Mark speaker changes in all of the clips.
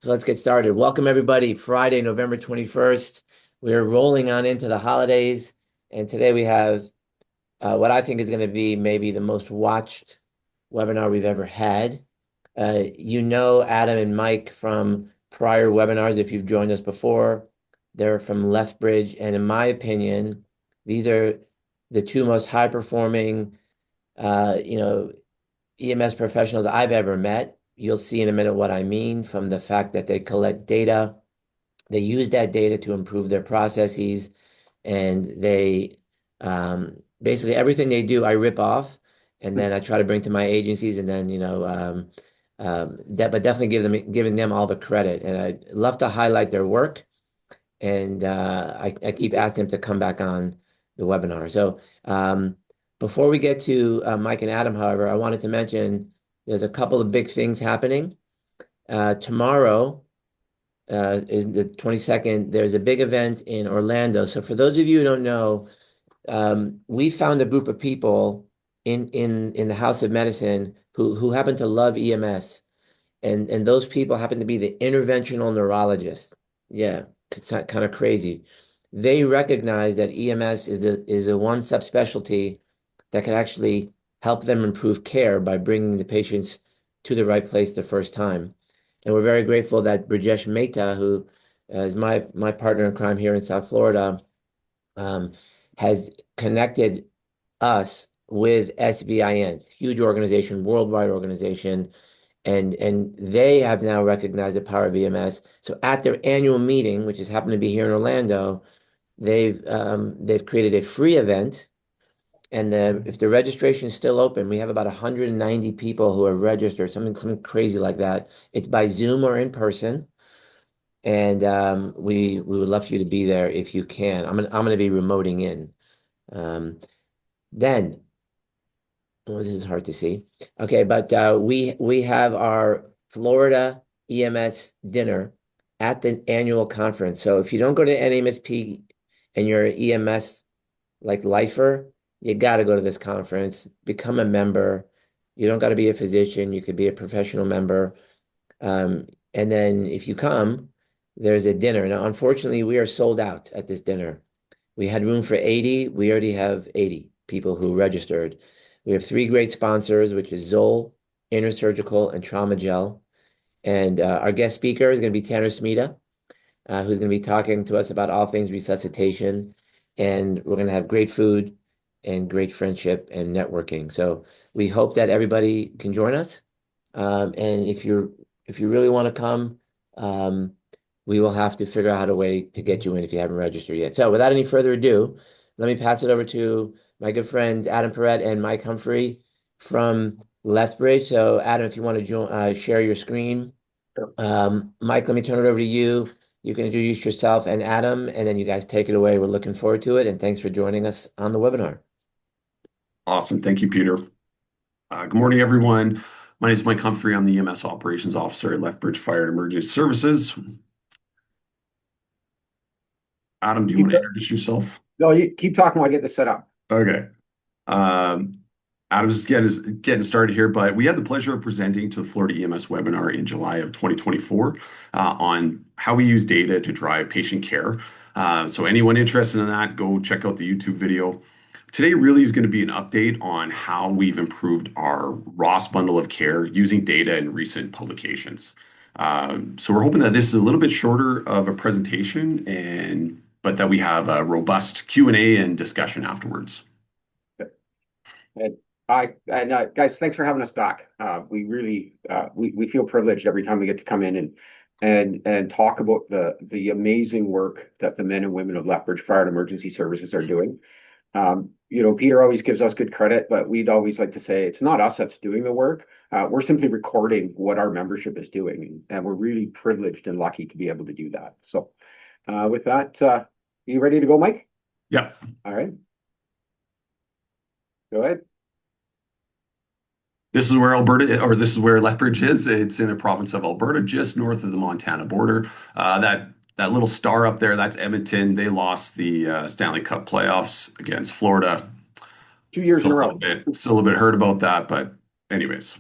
Speaker 1: So let's get started. Welcome, everybody. Friday, November 21st. We're rolling on into the holidays. And today we have what I think is going to be maybe the most watched webinar we've ever had. You know Adam and Mike from prior webinars if you've joined us before. They're from Lethbridge. And in my opinion, these are the two most high-performing, EMS professionals I've ever met. You'll see in a minute what I mean from the fact that they collect data. They use that data to improve their processes, and they basically everything they do, I rip off, and then I try to bring to my agencies, and then but definitely giving them all the credit. And I love to highlight their work, and I keep asking them to come back on the webinar. So before we get to Mike and Adam, however, I wanted to mention there's a couple of big things happening. Tomorrow is the 22nd. There's a big event in Orlando. So for those of you who don't know, we found a group of people in the House of Medicine who happen to love EMS. And those people happen to be the interventional neurologists. Yeah, it's kind of crazy. They recognize that EMS is a one subspecialty that can actually help them improve care by bringing the patients to the right place the first time. And we're very grateful that Brajesh Mehta, who is my partner in crime here in South Florida, has connected us with SVIN, huge organization, worldwide organization, and they have now recognized the power of EMS. So at their annual meeting, which is happened to be here in Orlando, they've created a free event. And if the registration is still open, we have about 190 people who have registered, something crazy like that. It's by Zoom or in person. And we would love for you to be there if you can. I'm gonna be remoting in. Then, oh, this is hard to see. Okay, but we have our Florida EMS dinner at the annual conference. So if you don't go to NMSP and you're an EMS like lifer, you got to go to this conference, become a member. You don't got to be a physician. You could be a professional member. And then if you come, there's a dinner. Now, unfortunately, we are sold out at this dinner. We had room for 80. We already have 80 people who registered. We have three great sponsors, which is 𝐫𝐿, Intersurgical, and Trauma Gel. And our guest speaker is going to be Tanner Smita, who's going to be talking to us about all things resuscitation. And we're going to have great food and great friendship and networking. So we hope that everybody can join us. And if you really want to come, we will have to figure out a way to get you in if you haven't registered yet. So without any further ado, let me pass it over to my good friends, Adam Perrett and Mike Humphrey from Lethbridge. So Adam, if you want to share your screen. Mike, let me turn it over to you. You can introduce yourself and Adam, and then you guys take it away. We're looking forward to it. And thanks for joining us on the webinar.
Speaker 2: Awesome. Thank you, Peter. Good morning, everyone. My name is Mike Humphrey. I'm the EMS Operations Officer at Lethbridge Fire and Emergency Services. Adam, do you want to introduce yourself?
Speaker 3: No, you keep talking while I get this set up.
Speaker 2: Okay. Adam's just getting started here, but we had the pleasure of presenting to the Florida EMS webinar in July of 2024 on how we use data to drive patient care. So anyone interested in that, go check out the YouTube video. Today really is going to be an update on how we've improved our 𝐸OSC bundle of care using data in recent publications. So we're hoping that this is a little bit shorter of a presentation, but that we have a robust Q&A and discussion afterwards.
Speaker 3: And guys, thanks for having us back. We really we feel privileged every time we get to come in and talk about the amazing work that the men and women of Lethbridge Fire and Emergency Services are doing. Peter always gives us good credit, but we'd always like to say it's not us that's doing the work. We're simply recording what our membership is doing, and we're really privileged and lucky to be able to do that. So with that, you ready to go, Mike?
Speaker 2: Yeah.
Speaker 3: All right. Go ahead.
Speaker 2: This is where this is where Lethbridge is. It's in the province of Alberta, just north of the Montana border. That little star up there, that's Edmonton. They lost the Stanley Cup playoffs against Florida.
Speaker 3: 2 years in a row.
Speaker 2: Still a little bit hurt about that, but anyways.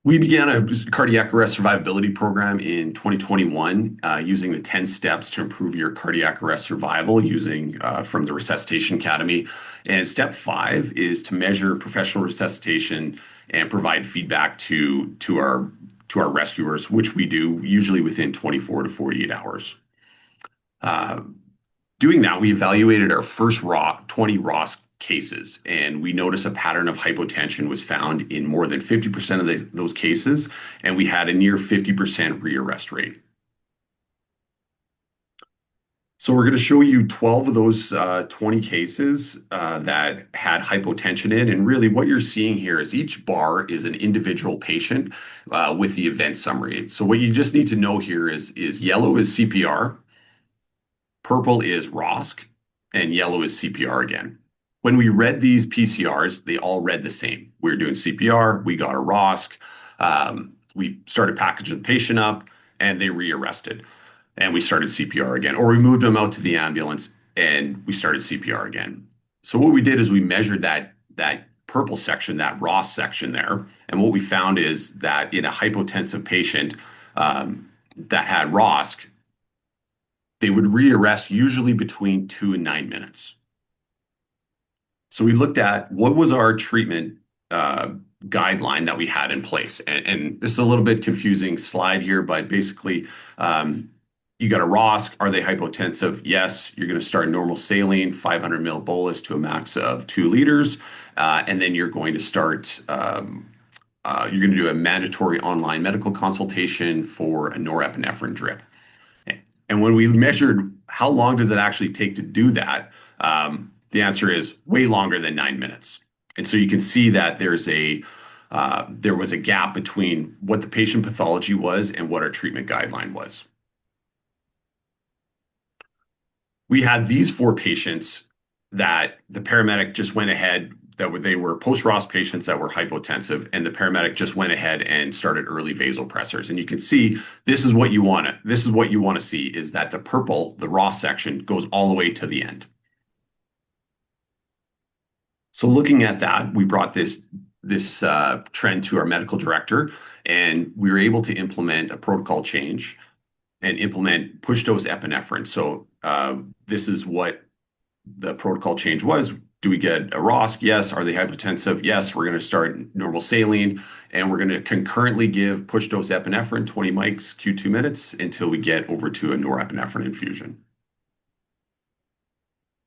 Speaker 2: We began a cardiac arrest survivability program in 2021 using the 10 steps to improve your cardiac arrest survival using from the Resuscitation Academy. And step 5 is to measure professional resuscitation and provide feedback to our rescuers, which we do usually within 24 to 48 hours. Doing that, we evaluated our first 20 ROSC cases, and we noticed a pattern of hypotension was found in more than 50% of those cases, and we had a near 50% rearrest rate. So we're going to show you 12 of those 20 cases that had hypotension in, and really what you're seeing here is each bar is an individual patient with the event summary. So what you just need to know here is yellow is CPR, purple is ROSC, and yellow is CPR again. When we read these PCRs, they all read the same. We were doing CPR, we got a ROSC, we started packaging the patient up, and they rearrested. And we started CPR again. Or we moved them out to the ambulance, and we started CPR again. So what we did is we measured that purple section, that ROSC section there, and what we found is that in a hypotensive patient that had ROSC, they would rearrest usually between 2 and 9 minutes. So we looked at what was our treatment guideline that we had in place. And this is a little bit confusing slide here, but basically you got a ROSC. Are they hypotensive? Yes. You're going to start normal saline, 500 ml bolus to a max of 2 liters. And then you're going to start, you're going to do a mandatory online medical consultation for a norepinephrine drip. And when we measured how long does it actually take to do that, the answer is way longer than 9 minutes. And so you can see that there was a gap between what the patient pathology was and what our treatment guideline was. We had these 4 patients that the paramedic just went ahead, they were post-ROSC patients that were hypotensive, and the paramedic just went ahead and started early vasopressors. And you can see this is what you want to see is that the purple, the ROSC section, goes all the way to the end. So looking at that, we brought this trend to our medical director, and we were able to implement a protocol change and implement push-dose epinephrine. So this is what the protocol change was. Do we get a ROSC? Yes. Are they hypotensive? Yes. We're going to start normal saline, and we're going to concurrently give push-dose epinephrine, 20 mics, Q2 minutes, until we get over to a norepinephrine infusion.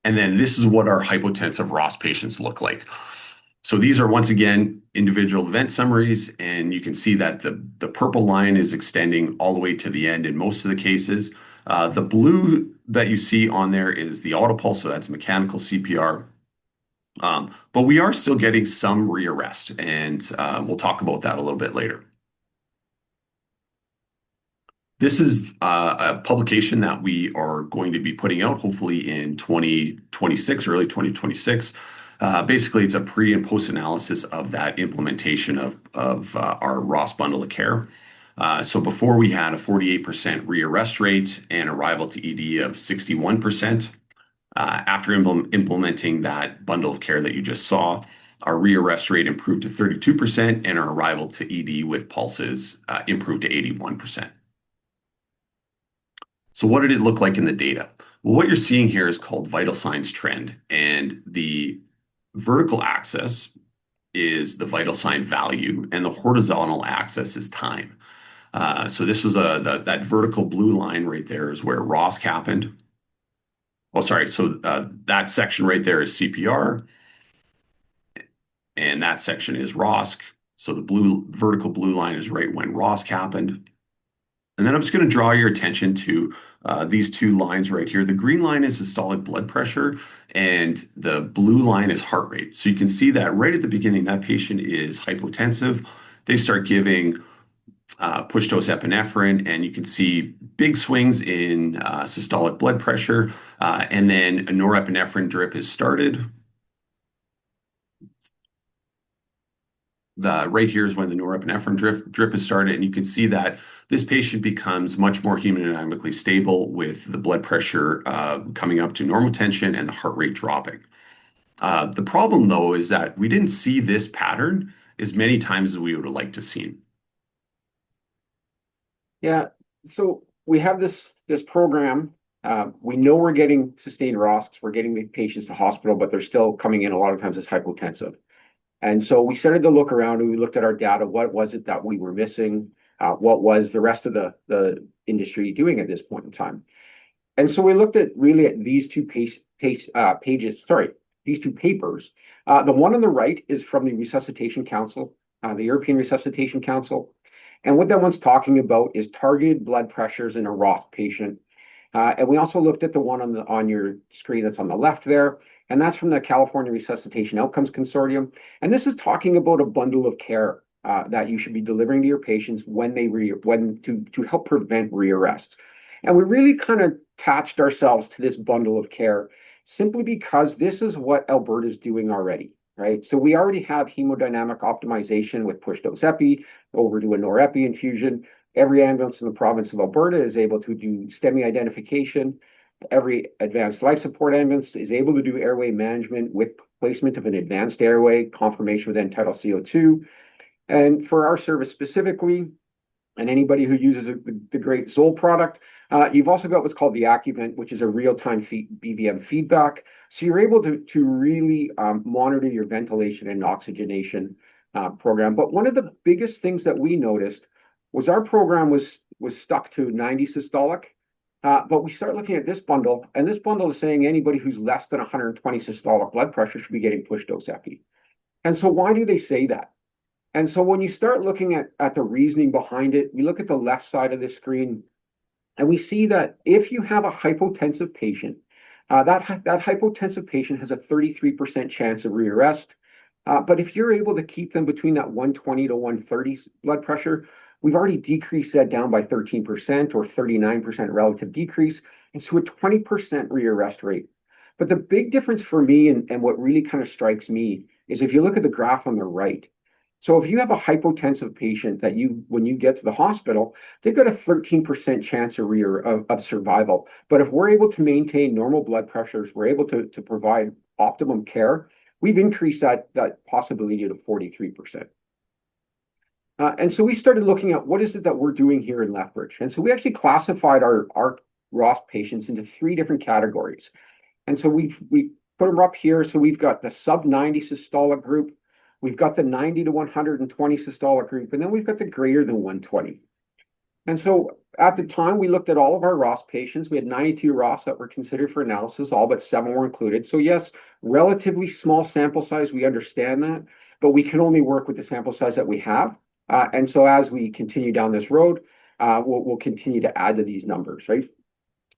Speaker 2: And then this is what our hypotensive ROSC patients look like. So these are, once again, individual event summaries, and you can see that the purple line is extending all the way to the end in most of the cases. The blue that you see on there is the autopulse, so that's mechanical CPR. But we are still getting some rearrest, and we'll talk about that a little bit later. This is a publication that we are going to be putting out hopefully in 2026, early 2026. Basically, it's a pre and post analysis of that implementation of our ROSC bundle of care. So before we had a 48% rearrest rate and arrival to ED of 61%. After implementing that bundle of care that you just saw, our rearrest rate improved to 32% and our arrival to ED with pulses improved to 81%. So what did it look like in the data? Well, what you're seeing here is called vital signs trend, and the vertical axis is the vital sign value, and the horizontal axis is time. So this was that vertical blue line right there is where ROSC happened. Oh, sorry. So that section right there is CPR, and that section is ROSC. So the vertical blue line is right when ROSC happened. And then I'm just going to draw your attention to these 2 lines right here. The green line is systolic blood pressure, and the blue line is heart rate. So you can see that right at the beginning, that patient is hypotensive. They start giving push-dose epinephrine, and you can see big swings in systolic blood pressure, and then a norepinephrine drip is started. Right here is when the norepinephrine drip is started, and you can see that this patient becomes much more hemodynamically stable with the blood pressure coming up to normal tension and the heart rate dropping. The problem, though, is that we didn't see this pattern as many times as we would have liked to see.
Speaker 3: Yeah. So we have this program. We know we're getting sustained ROSCs. We're getting the patients to hospital, but they're still coming in a lot of times as hypotensive. And so we started to look around and we looked at our data. What was it that we were missing? What was the rest of the industry doing at this point in time? And so we looked at really at these two pages, sorry, these two papers. The one on the right is from the Resuscitation Council, the European Resuscitation Council. And what that one's talking about is targeted blood pressures in a ROSC patient. And we also looked at the one on your screen that's on the left there, and that's from the California Resuscitation Outcomes Consortium. And this is talking about a bundle of care that you should be delivering to your patients when to help prevent rearrests. And we really kind of attached ourselves to this bundle of care simply because this is what Alberta is doing already, right? So we already have hemodynamic optimization with push-dose epi over to a norepi infusion. Every ambulance in the province of Alberta is able to do STEMI identification. Every advanced life support ambulance is able to do airway management with placement of an advanced airway, confirmation with end-tidal CO2. And for our service specifically, and anybody who uses the great 𝐸𝐵𝐷 product, you've also got what's called the 𝐸𝐞 event, which is a real-time BVM feedback. So you're able to really monitor your ventilation and oxygenation program. But one of the biggest things that we noticed was our program was stuck to 90 systolic. But we start looking at this bundle, and this bundle is saying anybody who's less than 120 systolic blood pressure should be getting push-dose epi. And so why do they say that? And so when you start looking at the reasoning behind it, we look at the left side of the screen, and we see that if you have a hypotensive patient, that hypotensive patient has a 33% chance of rearrest. But if you're able to keep them between that 120 to 130 blood pressure, we've already decreased that down by 13% or 39% relative decrease. And so a 20% rearrest rate. But the big difference for me and what really kind of strikes me is if you look at the graph on the right. So if you have a hypotensive patient that when you get to the hospital, they've got a 13% chance of survival. But if we're able to maintain normal blood pressures, we're able to provide optimum care, we've increased that possibility to 43%. And so we started looking at what is it that we're doing here in Lethbridge. And so we actually classified our ROSC patients into 3 different categories. And so we put them up here. So we've got the sub 90 systolic group, we've got the 90 to 120 systolic group, and then we've got the greater than 120. And so at the time, we looked at all of our ROSC patients. We had 92 ROSC that were considered for analysis, all but 7 were included. So yes, relatively small sample size, we understand that, but we can only work with the sample size that we have. And so as we continue down this road, we'll continue to add to these numbers, right?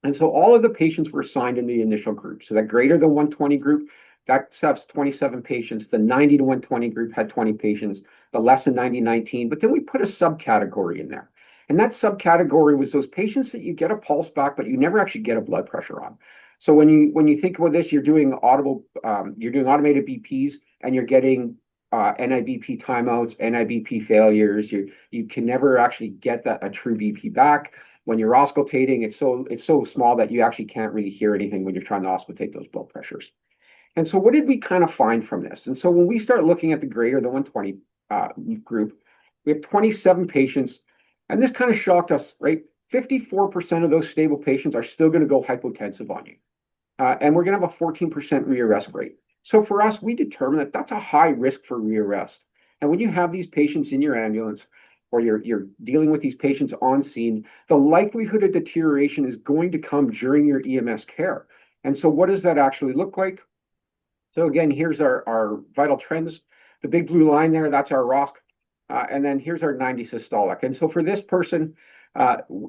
Speaker 3: And so all of the patients were assigned in the initial group. So that greater than 120 group, that has 27 patients. The 90 to 120 group had 20 patients. The less than 90, 19. But then we put a subcategory in there. And that subcategory was those patients that you get a pulse back, but you never actually get a blood pressure on. So when you think about this, you're doing automated BPs, and you're getting NIBP timeouts, NIBP failures. You can never actually get a true BP back. When you're auscultating, it's so small that you actually can't really hear anything when you're trying to auscultate those blood pressures. And so what did we kind of find from this? And so when we start looking at the greater than 120 group, we have 27 patients, and this kind of shocked us, right? 54% of those stable patients are still going to go hypotensive on you. And we're going to have a 14% rearrest rate. So for us, we determined that that's a high risk for rearrest. And when you have these patients in your ambulance, or you're dealing with these patients on scene, the likelihood of deterioration is going to come during your EMS care. And so what does that actually look like? So again, here's our vital trends. The big blue line there, that's our ROSC. And then here's our 90 systolic. And so for this person,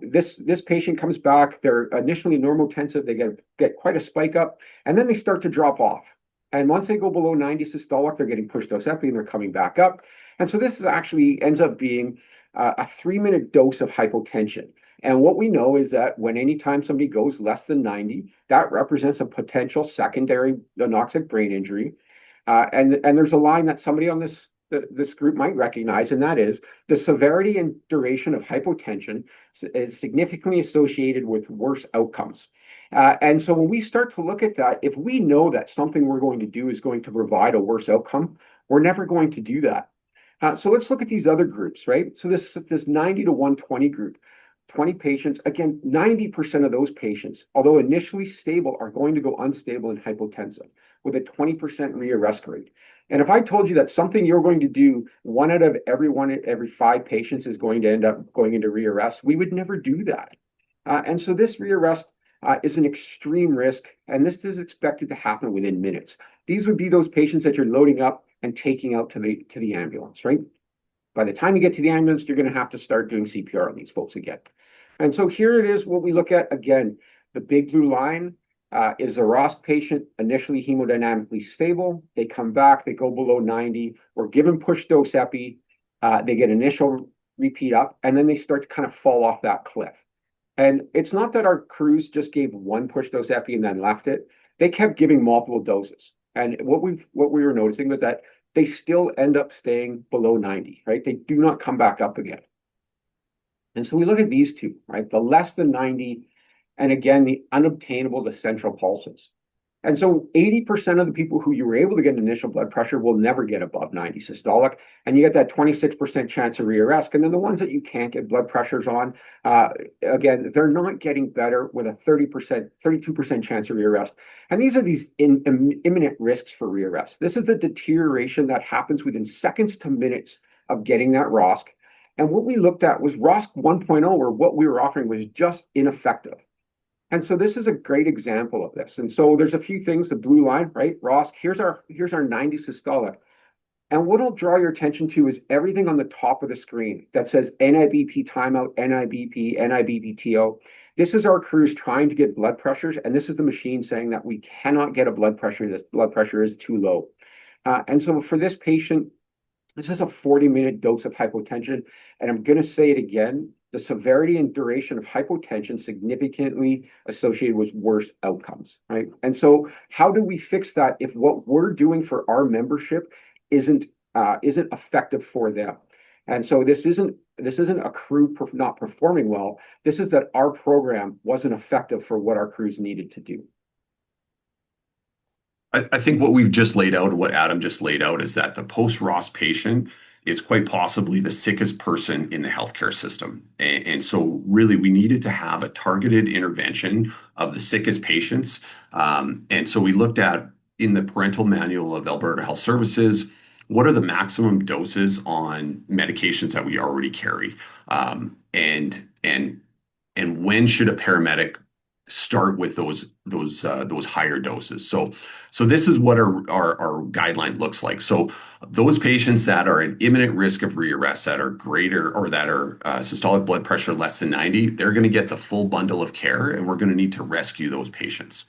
Speaker 3: this patient comes back, they're initially normotensive, they get quite a spike up, and then they start to drop off. And once they go below 90 systolic, they're getting push-dose epi and they're coming back up. And so this actually ends up being a 3-minute dose of hypotension. And what we know is that anytime somebody goes less than 90, that represents a potential secondary anoxic brain injury. And there's a line that somebody on this group might recognize, and that is the severity and duration of hypotension is significantly associated with worse outcomes. And so when we start to look at that, if we know that something we're going to do is going to provide a worse outcome, we're never going to do that. So let's look at these other groups, right? So this 90 to 120 group, 20 patients. Again, 90% of those patients, although initially stable, are going to go unstable and hypotensive with a 20% rearrest rate. And if I told you that something you're going to do, one out of every 5 patients is going to end up going into rearrest, we would never do that. And so this rearrest is an extreme risk, and this is expected to happen within minutes. These would be those patients that you're loading up and taking out to the ambulance, right? By the time you get to the ambulance, you're going to have to start doing CPR on these folks again. And so here it is, what we look at again. The big blue line is a ROSC patient, initially hemodynamically stable. They come back, they go below 90. We're given push dose epi. They get initial repeat up, and then they start to kind of fall off that cliff. And it's not that our crews just gave one push dose epi and then left it. They kept giving multiple doses. And what we were noticing was that they still end up staying below 90, right? They do not come back up again. And so we look at these two, right? The less than 90, and again, the unobtainable, the central pulses. And so 80% of the people who you were able to get initial blood pressure will never get above 90 systolic. And you get that 26% chance of rearrest. And then the ones that you can't get blood pressures on, again, they're not getting better with a 32% chance of rearrest. And these are these imminent risks for rearrest. This is the deterioration that happens within seconds to minutes of getting that ROSC. And what we looked at was ROSC 1.0, or what we were offering was just ineffective. And so this is a great example of this. And so there's a few things, the blue line, right? ROSC, here's our 90 systolic. And what I'll draw your attention to is everything on the top of the screen that says NIBP timeout, NIBP, NIBP-TO. This is our crews trying to get blood pressures, and this is the machine saying that we cannot get a blood pressure. This blood pressure is too low. And so for this patient, this is a 40-minute dose of hypotension. And I'm going to say it again, the severity and duration of hypotension significantly associated with worse outcomes, right? And so how do we fix that if what we're doing for our membership isn't effective for them? And so this isn't a crew not performing well. This is that our program wasn't effective for what our crews needed to do.
Speaker 2: I think what we've just laid out, what Adam just laid out, is that the post-ROSC patient is quite possibly the sickest person in the healthcare system. And so really we needed to have a targeted intervention of the sickest patients. And so we looked at, in the parental manual of Alberta Health Services, what are the maximum doses on medications that we already carry? And when should a paramedic start with those higher doses? So this is what our guideline looks like. So those patients that are at imminent risk of rearrest, that are greater, or that are systolic blood pressure less than 90, they're going to get the full bundle of care, and we're going to need to rescue those patients.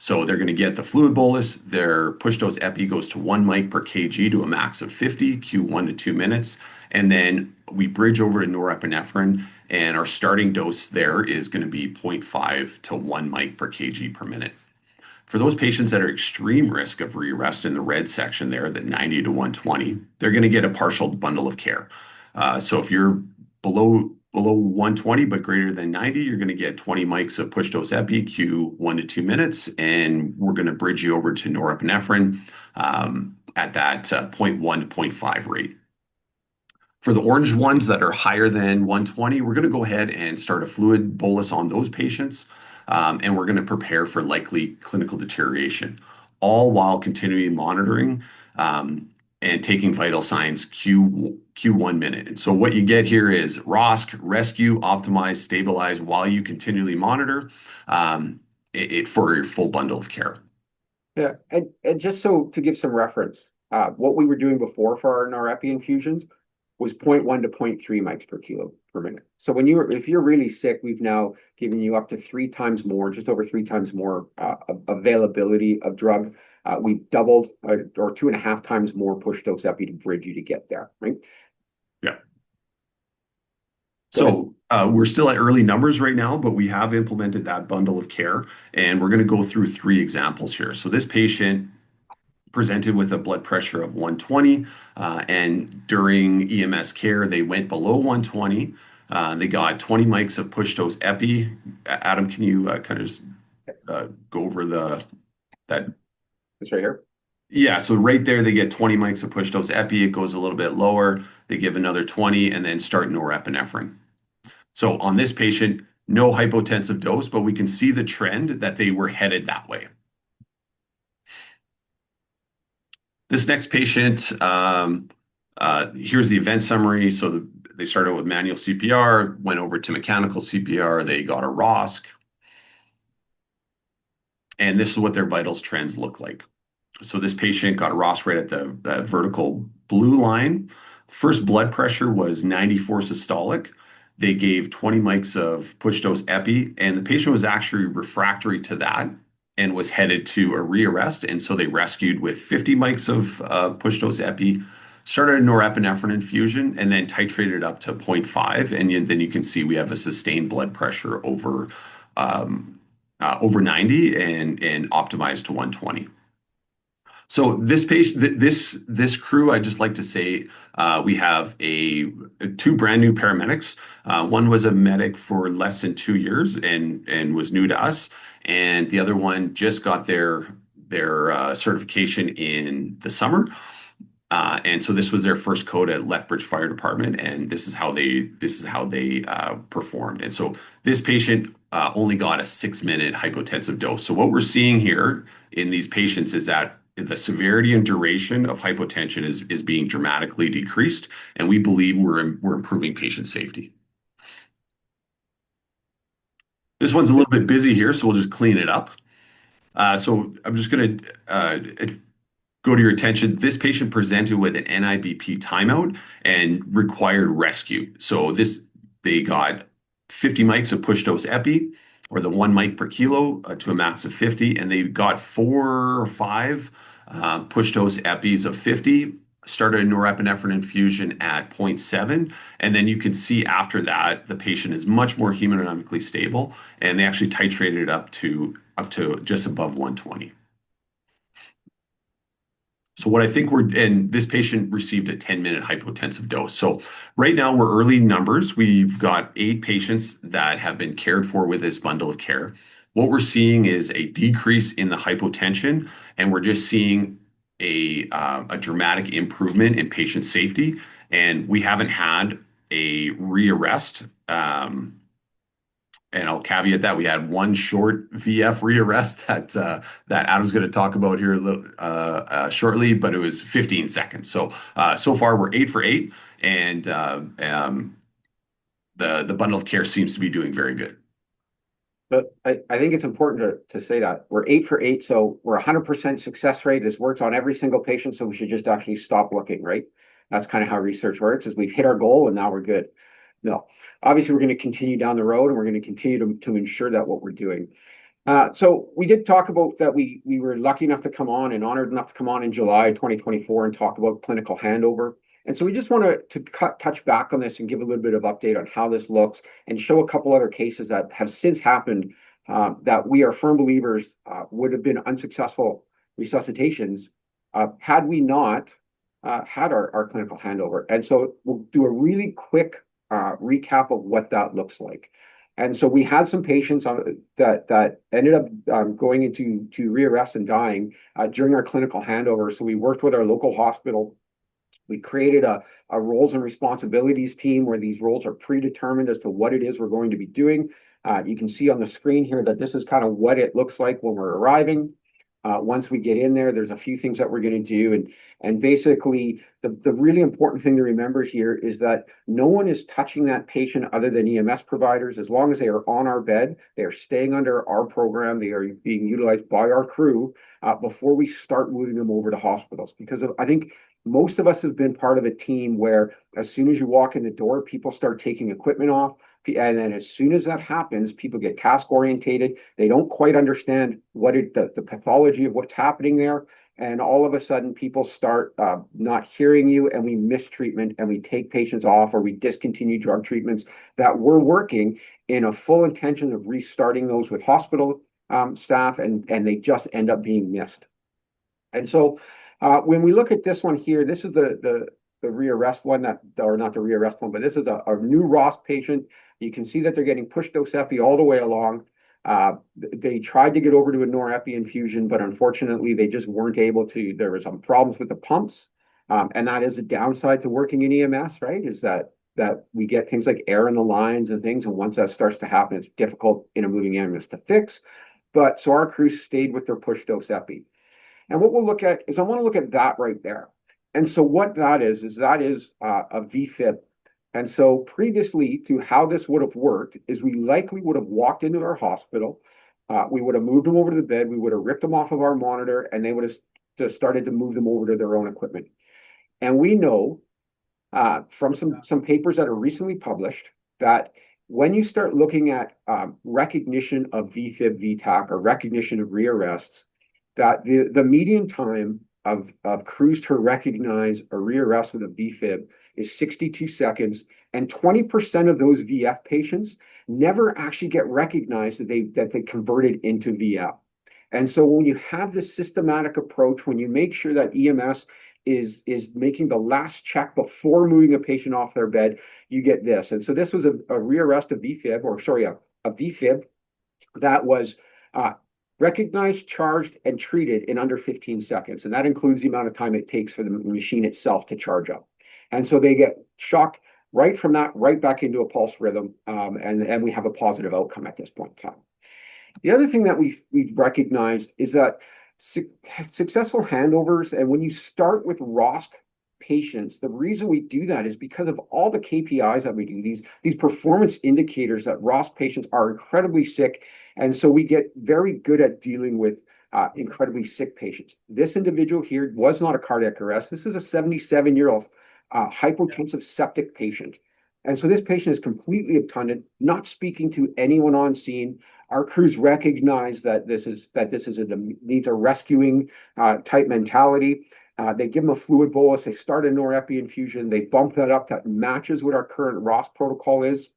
Speaker 2: So they're going to get the fluid bolus. Their push dose epi goes to 1 mic per kg to a max of 50, Q1 to 2 minutes. And then we bridge over to norepinephrine, and our starting dose there is going to be 0.5 to 1 mic per kg per minute. For those patients that are extreme risk of rearrest in the red section there, the 90 to 120, they're going to get a partial bundle of care. So if you're below 120 but greater than 90, you're going to get 20 mics of push dose epi, Q1 to 2 minutes, and we're going to bridge you over to norepinephrine at that 0.1 to 0.5 rate. For the orange ones that are higher than 120, we're going to go ahead and start a fluid bolus on those patients, and we're going to prepare for likely clinical deterioration, all while continuing monitoring and taking vital signs Q1 minute. And so what you get here is ROSC, rescue, optimize, stabilize, while you continually monitor for your full bundle of care.
Speaker 3: Yeah, and just so to give some reference, what we were doing before for our norepi infusions was 0.1 to 0.3 mics per kilo per minute. So if you're really sick, we've now given you up to 3 times more, just over 3 times more availability of drug. We've doubled or 2.5 times more push dose epi to bridge you to get there, right?
Speaker 2: Yeah. So we're still at early numbers right now, but we have implemented that bundle of care, and we're going to go through 3 examples here. So this patient presented with a blood pressure of 120, and during EMS care, they went below 120. They got 20 mics of push dose epi. Adam, can you kind of just go over that?
Speaker 3: It's right here.
Speaker 2: Yeah, so right there, they get 20 mics of push dose epi. It goes a little bit lower. They give another 20 and then start norepinephrine. So on this patient, no hypotensive dose, but we can see the trend that they were headed that way. This next patient, here's the event summary. So they started with manual CPR, went over to mechanical CPR, they got a ROSC, and this is what their vitals trends look like. So this patient got a ROSC right at the vertical blue line. First blood pressure was 94 systolic. They gave 20 mics of push dose epi, and the patient was actually refractory to that and was headed to a rearrest. And so they rescued with 50 mics of push dose epi, started a norepinephrine infusion, and then titrated up to 0.5. And then you can see we have a sustained blood pressure over 90 and optimized to 120. So this patient, this crew, I just like to say, we have two brand new paramedics. One was a medic for less than 2 years and was new to us, and the other one just got their certification in the summer. And so this was their first code at Lethbridge Fire Department, and this is how they performed. And so this patient only got a 6-minute hypotensive dose. So what we're seeing here in these patients is that the severity and duration of hypotension is being dramatically decreased, and we believe we're improving patient safety. This one's a little bit busy here, so we'll just clean it up. So I'm just going to go to your attention. This patient presented with an NIBP timeout and required rescue. So they got 50 mics of push dose epi, or the 1 mic per kilo to a max of 50, and they got 4 or 5 push dose epis of 50, started a norepinephrine infusion at 0.7, and then you can see after that the patient is much more hemodynamically stable, and they actually titrated it up to just above 120. So what I think and this patient received a 10-minute hypotensive dose. So right now we're early numbers. We've got 8 patients that have been cared for with this bundle of care. What we're seeing is a decrease in the hypotension, and we're just seeing a dramatic improvement in patient safety. And we haven't had a rearrest. And I'll caveat that we had one short VF rearrest that Adam's going to talk about here a little shortly, but it was 15 seconds. So far we're 8 for 8, and the bundle of care seems to be doing very good.
Speaker 3: But I think it's important to say that we're 8 for 8, so we're 100% success rate. This works on every single patient, so we should just actually stop looking, right? That's kind of how research works, is we've hit our goal and now we're good. No, obviously we're going to continue down the road, and we're going to continue to ensure that what we're doing. So we did talk about that we were lucky enough to come on and honored enough to come on in July 2024 and talk about clinical handover. And so we just want to touch back on this and give a little bit of update on how this looks and show a couple other cases that have since happened that we are firm believers would have been unsuccessful resuscitations had we not had our clinical handover. And so we'll do a really quick recap of what that looks like. And so we had some patients that ended up going into rearrest and dying during our clinical handover. So we worked with our local hospital. We created a roles and responsibilities team where these roles are predetermined as to what it is we're going to be doing. You can see on the screen here that this is kind of what it looks like when we're arriving. Once we get in there, there's a few things that we're going to do. And basically, the really important thing to remember here is that no one is touching that patient other than EMS providers. As long as they are on our bed, they are staying under our program. They are being utilized by our crew before we start moving them over to hospitals. Because I think most of us have been part of a team where as soon as you walk in the door, people start taking equipment off. And then as soon as that happens, people get task orientated. They don't quite understand the pathology of what's happening there. And all of a sudden, people start not hearing you, and we miss treatment, and we take patients off, or we discontinue drug treatments that were working in a full intention of restarting those with hospital staff, and they just end up being missed. And so when we look at this one here, this is the rearrest one, or not the rearrest one, but this is a new ROSC patient. You can see that they're getting push dose epi all the way along. They tried to get over to a norepi infusion, but unfortunately they just weren't able to. There were some problems with the pumps, and that is a downside to working in EMS, right? Is that that we get things like air in the lines and things. And once that starts to happen, it's difficult in a moving ambulance to fix. But so our crews stayed with their push dose epi. And what we'll look at is I want to look at that right there. And so what that is a VFib. And so previously to how this would have worked is we likely would have walked into our hospital. We would have moved them over to the bed. We would have ripped them off of our monitor, and they would have just started to move them over to their own equipment. And we know from some papers that are recently published that when you start looking at recognition of VFib, VTAC, or recognition of rearrests, that the median time of crews to recognize a rearrest with a VFib is 62 seconds, and 20% of those VF patients never actually get recognized that they converted into VF. And so when you have this systematic approach, when you make sure that EMS is making the last check before moving a patient off their bed, you get this. And so this was a rearrest of VFib, or sorry, a VFib that was recognized, charged, and treated in under 15 seconds. And that includes the amount of time it takes for the machine itself to charge up. And so they get shocked right from that, right back into a pulse rhythm. And we have a positive outcome at this point in time. The other thing that we've recognized is that successful handovers, and when you start with ROSC patients, the reason we do that is because of all the KPIs that we do, these performance indicators that ROSC patients are incredibly sick. And so we get very good at dealing with incredibly sick patients. This individual here was not a cardiac arrest. This is a 77-year-old hypotensive septic patient. And so this patient is completely obtunded, not speaking to anyone on scene. Our crews recognize that this needs a rescuing type mentality. They give them a fluid bolus. They start a norepi infusion. They bump that up. That matches what our current ROSC protocol is.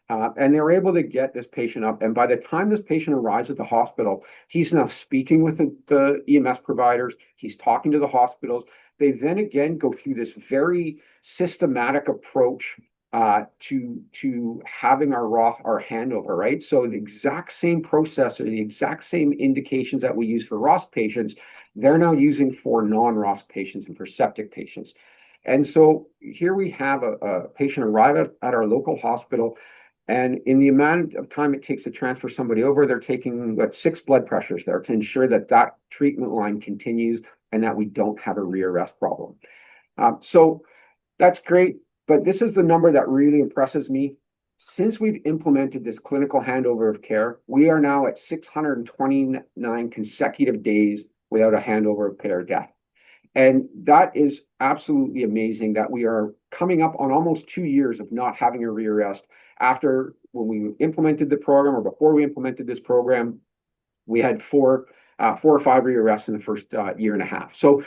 Speaker 3: And they're able to get this patient up. And by the time this patient arrives at the hospital, he's now speaking with the EMS providers. He's talking to the hospitals. They then again go through this very systematic approach to having our handover, right? So the exact same process or the exact same indications that we use for ROSC patients, they're now using for non-ROSC patients and for septic patients. And so here we have a patient arrive at our local hospital, and in the amount of time it takes to transfer somebody over, they're taking 6 blood pressures there to ensure that that treatment line continues and that we don't have a rearrest problem. So that's great, but this is the number that really impresses me. Since we've implemented this clinical handover of care, we are now at 629 consecutive days without a handover of care death. And that is absolutely amazing that we are coming up on almost 2 years of not having a rearrest. After when we implemented the program, or before we implemented this program, we had 4 or 5 rearrests in the first year and a half. So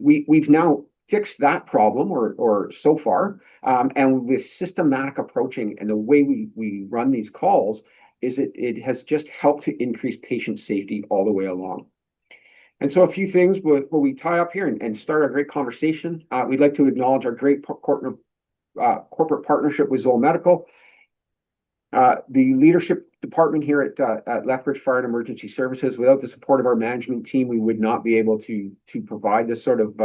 Speaker 3: we've now fixed that problem, or so far, and with systematic approaching and the way we run these calls, it has just helped to increase patient safety all the way along. And so a few things where we tie up here and start a great conversation. We'd like to acknowledge our great corporate partnership with ZOLL Medical. The leadership department here at Lethbridge Fire and Emergency Services. Without the support of our management team, we would not be able to provide this sort of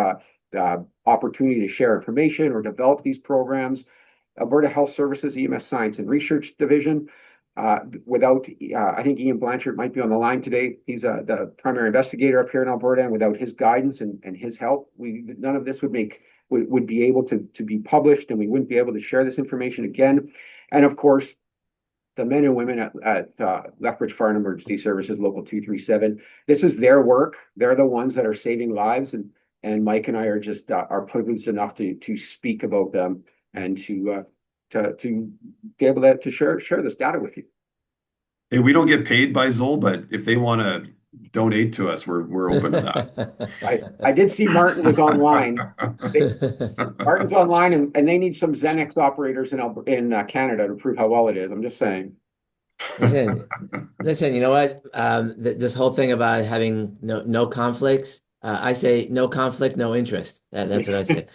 Speaker 3: opportunity to share information or develop these programs. Alberta Health Services, EMS Science and Research Division. Without, I think Ian Blanchard might be on the line today. He's the primary investigator up here in Alberta, and without his guidance and his help, none of this would be able to be published, and we wouldn't be able to share this information again. And of course, the men and women at Lethbridge Fire and Emergency Services, Local 237. This is their work. They're the ones that are saving lives, and Mike and I are just are privileged enough to speak about them and to be able to share this data with you.
Speaker 2: Hey, we don't get paid by ZOLL, but if they want to donate to us, we're open to
Speaker 3: that. I did see Martin was online. Martin's online, and they need some Xenex operators in Canada to prove how well it is. I'm just saying.
Speaker 1: Listen. You know what? This whole thing about having no conflicts. I say no conflict, no interest. That's what I say.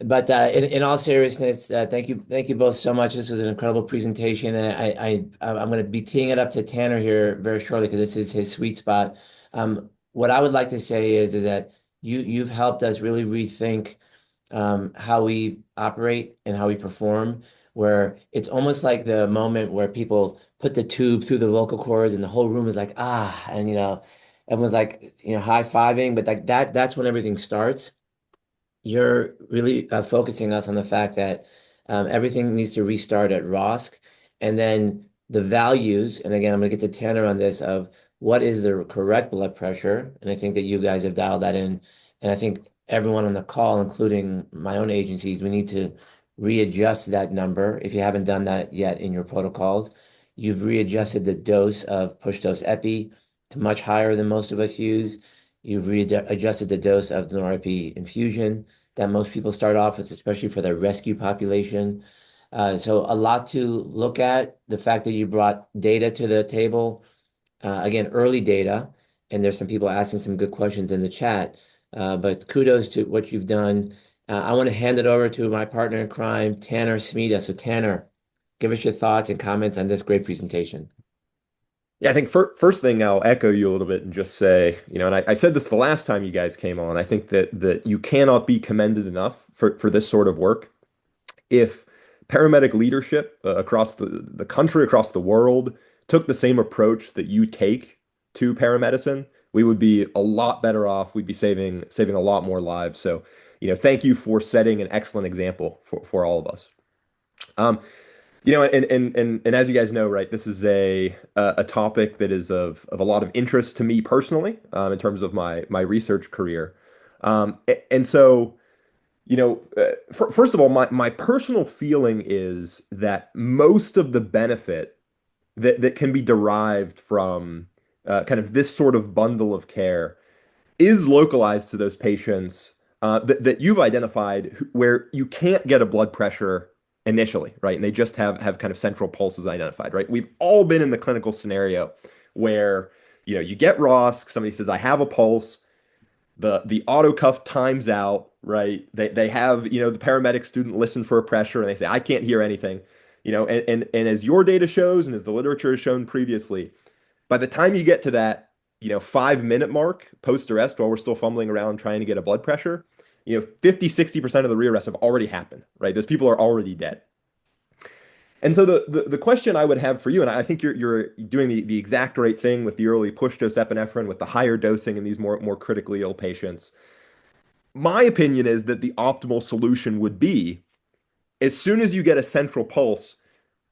Speaker 1: But in all seriousness, thank you both so much. This was an incredible presentation, and I'm going to be teeing it up to Tanner here very shortly because this is his sweet spot. What I would like to say is that you've helped us really rethink how we operate and how we perform, where it's almost like the moment where people put the tube through the vocal cords and the whole room is like, ah, and everyone's like, high-fiving, but like that's when everything starts. You're really focusing us on the fact that everything needs to restart at ROSC, and then the values, and again, I'm going to get to Tanner on this, of what is the correct blood pressure, and I think that you guys have dialed that in, and I think everyone on the call, including my own agencies, we need to readjust that number if you haven't done that yet in your protocols. You've readjusted the dose of push dose epi to much higher than most of us use. You've readjusted the dose of the Nor-Epi infusion that most people start off with, especially for their rescue population. So a lot to look at. The fact that you brought data to the table, again, early data, and there's some people asking some good questions in the chat. But kudos to what you've done. I want to hand it over to my partner in crime, Tanner Smeda. So Tanner, give us your thoughts and comments on this great presentation.
Speaker 4: Yeah, I think first thing I'll echo you a little bit and just say, and I said this the last time you guys came on. I think that you cannot be commended enough for this sort of work. If paramedic leadership across the country, across the world, took the same approach that you take to paramedicine, we would be a lot better off. We'd be saving a lot more lives. So, thank you for setting an excellent example for all of us. And as you guys know, right, this is a topic that is of a lot of interest to me personally, in terms of my research career. And so, first of all, my personal feeling is that most of the benefit that can be derived from kind of this sort of bundle of care is localized to those patients that you've identified where you can't get a blood pressure initially, right? And they just have kind of central pulses identified, right? We've all been in the clinical scenario where, you get ROSC, somebody says, I have a pulse, the auto cuff times out, right? They have, the paramedic student listen for a pressure and they say, I can't hear anything, and as your data shows and as the literature has shown previously, by the time you get to that, 5-minute mark post-arrest, while we're still fumbling around trying to get a blood pressure, 50-60% of the rearrests have already happened, right? Those people are already dead. And so the question I would have for you, and I think you're doing the exact right thing with the early push dose epinephrine, with the higher dosing in these more critically ill patients. My opinion is that the optimal solution would be, as soon as you get a central pulse,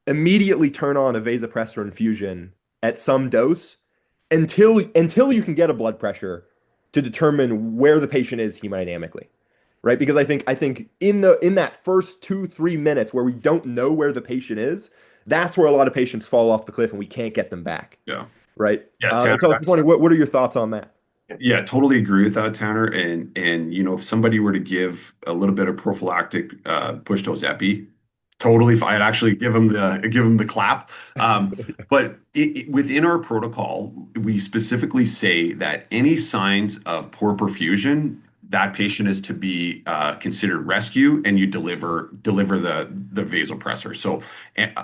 Speaker 4: immediately turn on a vasopressor infusion at some dose until you can get a blood pressure to determine where the patient is hemodynamically, right? Because I think in that first 2-3 minutes where we don't know where the patient is, that's where a lot of patients fall off the cliff and we can't get them back.
Speaker 2: Yeah.
Speaker 4: Right.
Speaker 2: Yeah.
Speaker 4: And so I was wondering, what are your thoughts on that?
Speaker 2: Yeah, totally agree with that, Tanner. And if somebody were to give a little bit of prophylactic push dose epi, totally fine. I'd actually give them the clap. But within our protocol, we specifically say that any signs of poor perfusion, that patient is to be considered rescue, and you deliver the vasopressor. So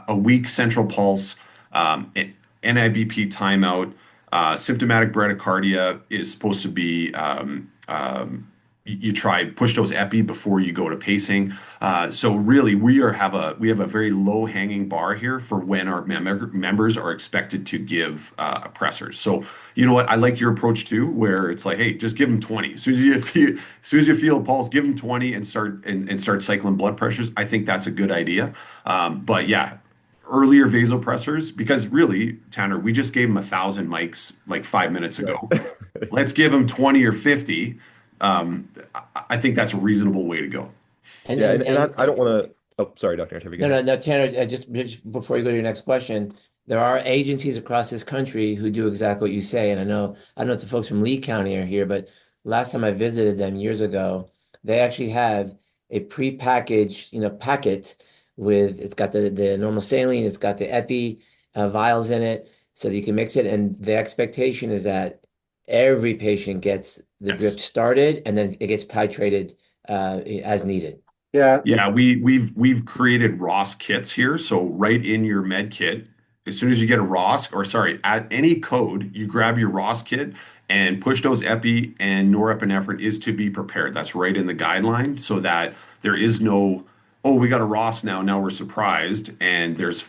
Speaker 2: a weak central pulse, NIBP timeout. Symptomatic bradycardia is supposed to be you try push dose epi before you go to pacing. So really, we have a very low hanging bar here for when our members are expected to give pressors. So you know what, I like your approach too, where it's like, hey, just give them 20. As soon as you feel a pulse, give them 20 and start cycling blood pressures. I think that's a good idea. But yeah, earlier vasopressors, because really, Tanner, we just gave him 1,000 mics like 5 minutes ago. Right. Let's give him 20 or 50. I think that's a reasonable way to go.
Speaker 4: I don't want to. Oh, sorry, Dr. Humphrey.
Speaker 1: No, Tanner. Just before you go to your next question, there are agencies across this country who do exactly what you say, and I don't know if the folks from Lee County are here, but last time I visited them years ago, they actually have a prepackaged, packet with, it's got the normal saline, it's got the epi vials in it, so that you can mix it. And the expectation is that every patient gets the drip started, and then it gets titrated as needed.
Speaker 3: Yeah.
Speaker 2: Yeah, we've created ROSC kits here. So right in your med kit, as soon as you get a ROSC, or sorry, at any code, you grab your ROSC kit and push dose epi and norepinephrine is to be prepared. That's right in the guideline, so that there is no, oh, we got a ROSC now. Now we're surprised, and there's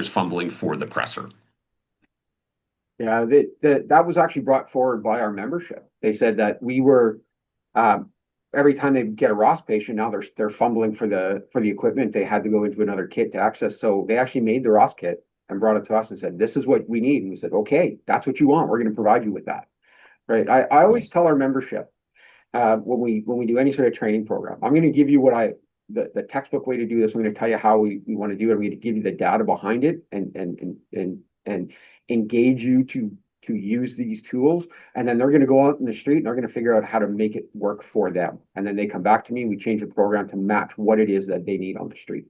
Speaker 2: fumbling for the presser.
Speaker 3: Yeah, that was actually brought forward by our membership. They said that we were every time they get a ROSC patient, now they're fumbling for the equipment. They had to go into another kit to access. So they actually made the ROSC kit and brought it to us and said, "This is what we need." And we said, "Okay, that's what you want. We're going to provide you with that." Right. I always tell our membership when we do any sort of training program, I'm going to give you the textbook way to do this. I'm going to tell you how we want to do it. I'm going to give you the data behind it and engage you to use these tools, and then they're going to go out in the street and they're going to figure out how to make it work for them. And then they come back to me and we change the program to match what it is that they need on the street.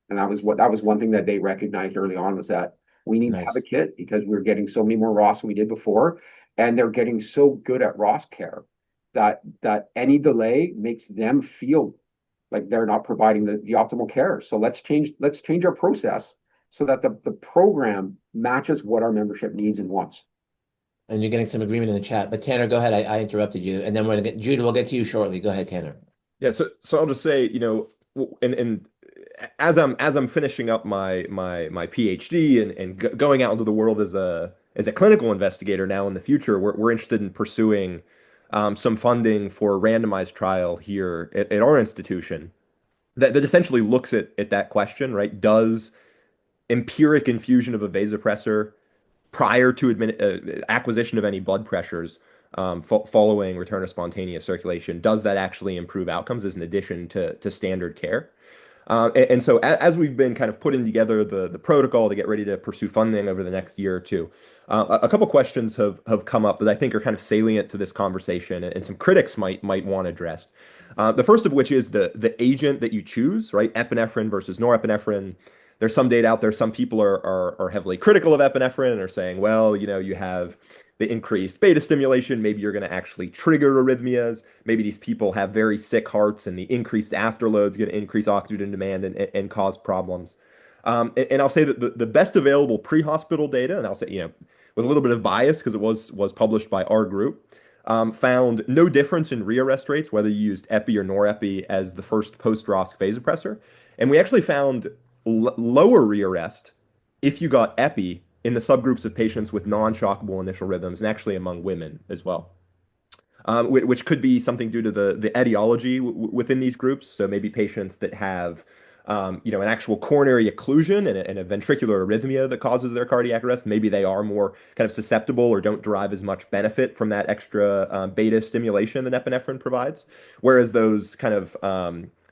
Speaker 3: And that was one thing that they recognized early on, was that we need to have a kit because we're getting so many more ROSC than we did before. And they're getting so good at ROSC care that any delay makes them feel like they're not providing the optimal care. So let's change our process so that the program matches what our membership needs and wants.
Speaker 1: And you're getting some agreement in the chat. But Tanner, go ahead. I interrupted you. And then we're going to get Judah, we'll get to you shortly. Go ahead, Tanner.
Speaker 4: Yeah, so I'll just say, you know, and as I'm finishing up my PhD and going out into the world as a clinical investigator now in the future, we're interested in pursuing some funding for a randomized trial here at our institution that essentially looks at that question, right? Does empiric infusion of a vasopressor prior to acquisition of any blood pressures following return of spontaneous circulation, does that actually improve outcomes as an addition to standard care? And so as we've been kind of putting together the protocol to get ready to pursue funding over the next year or two, a couple questions have come up that I think are kind of salient to this conversation and some critics might want addressed. The first of which is the agent that you choose, right? Epinephrine versus norepinephrine. There's some data out there. Some people are heavily critical of epinephrine and are saying, well, you know, you have the increased beta stimulation. Maybe you're going to actually trigger arrhythmias. Maybe these people have very sick hearts and the increased afterload is going to increase oxygen demand and cause problems. And I'll say that the best available pre-hospital data, and I'll say, you know, with a little bit of bias because it was published by our group, found no difference in rearrest rates, whether you used epi or norepi as the first post-ROSC vasopressor. And we actually found lower rearrest if you got epi in the subgroups of patients with non-shockable initial rhythms, and actually among women as well, which could be something due to the etiology within these groups. So maybe patients that have you know, an actual coronary occlusion and a ventricular arrhythmia that causes their cardiac arrest, maybe they are more kind of susceptible or don't derive as much benefit from that extra beta stimulation that epinephrine provides. Whereas those kind of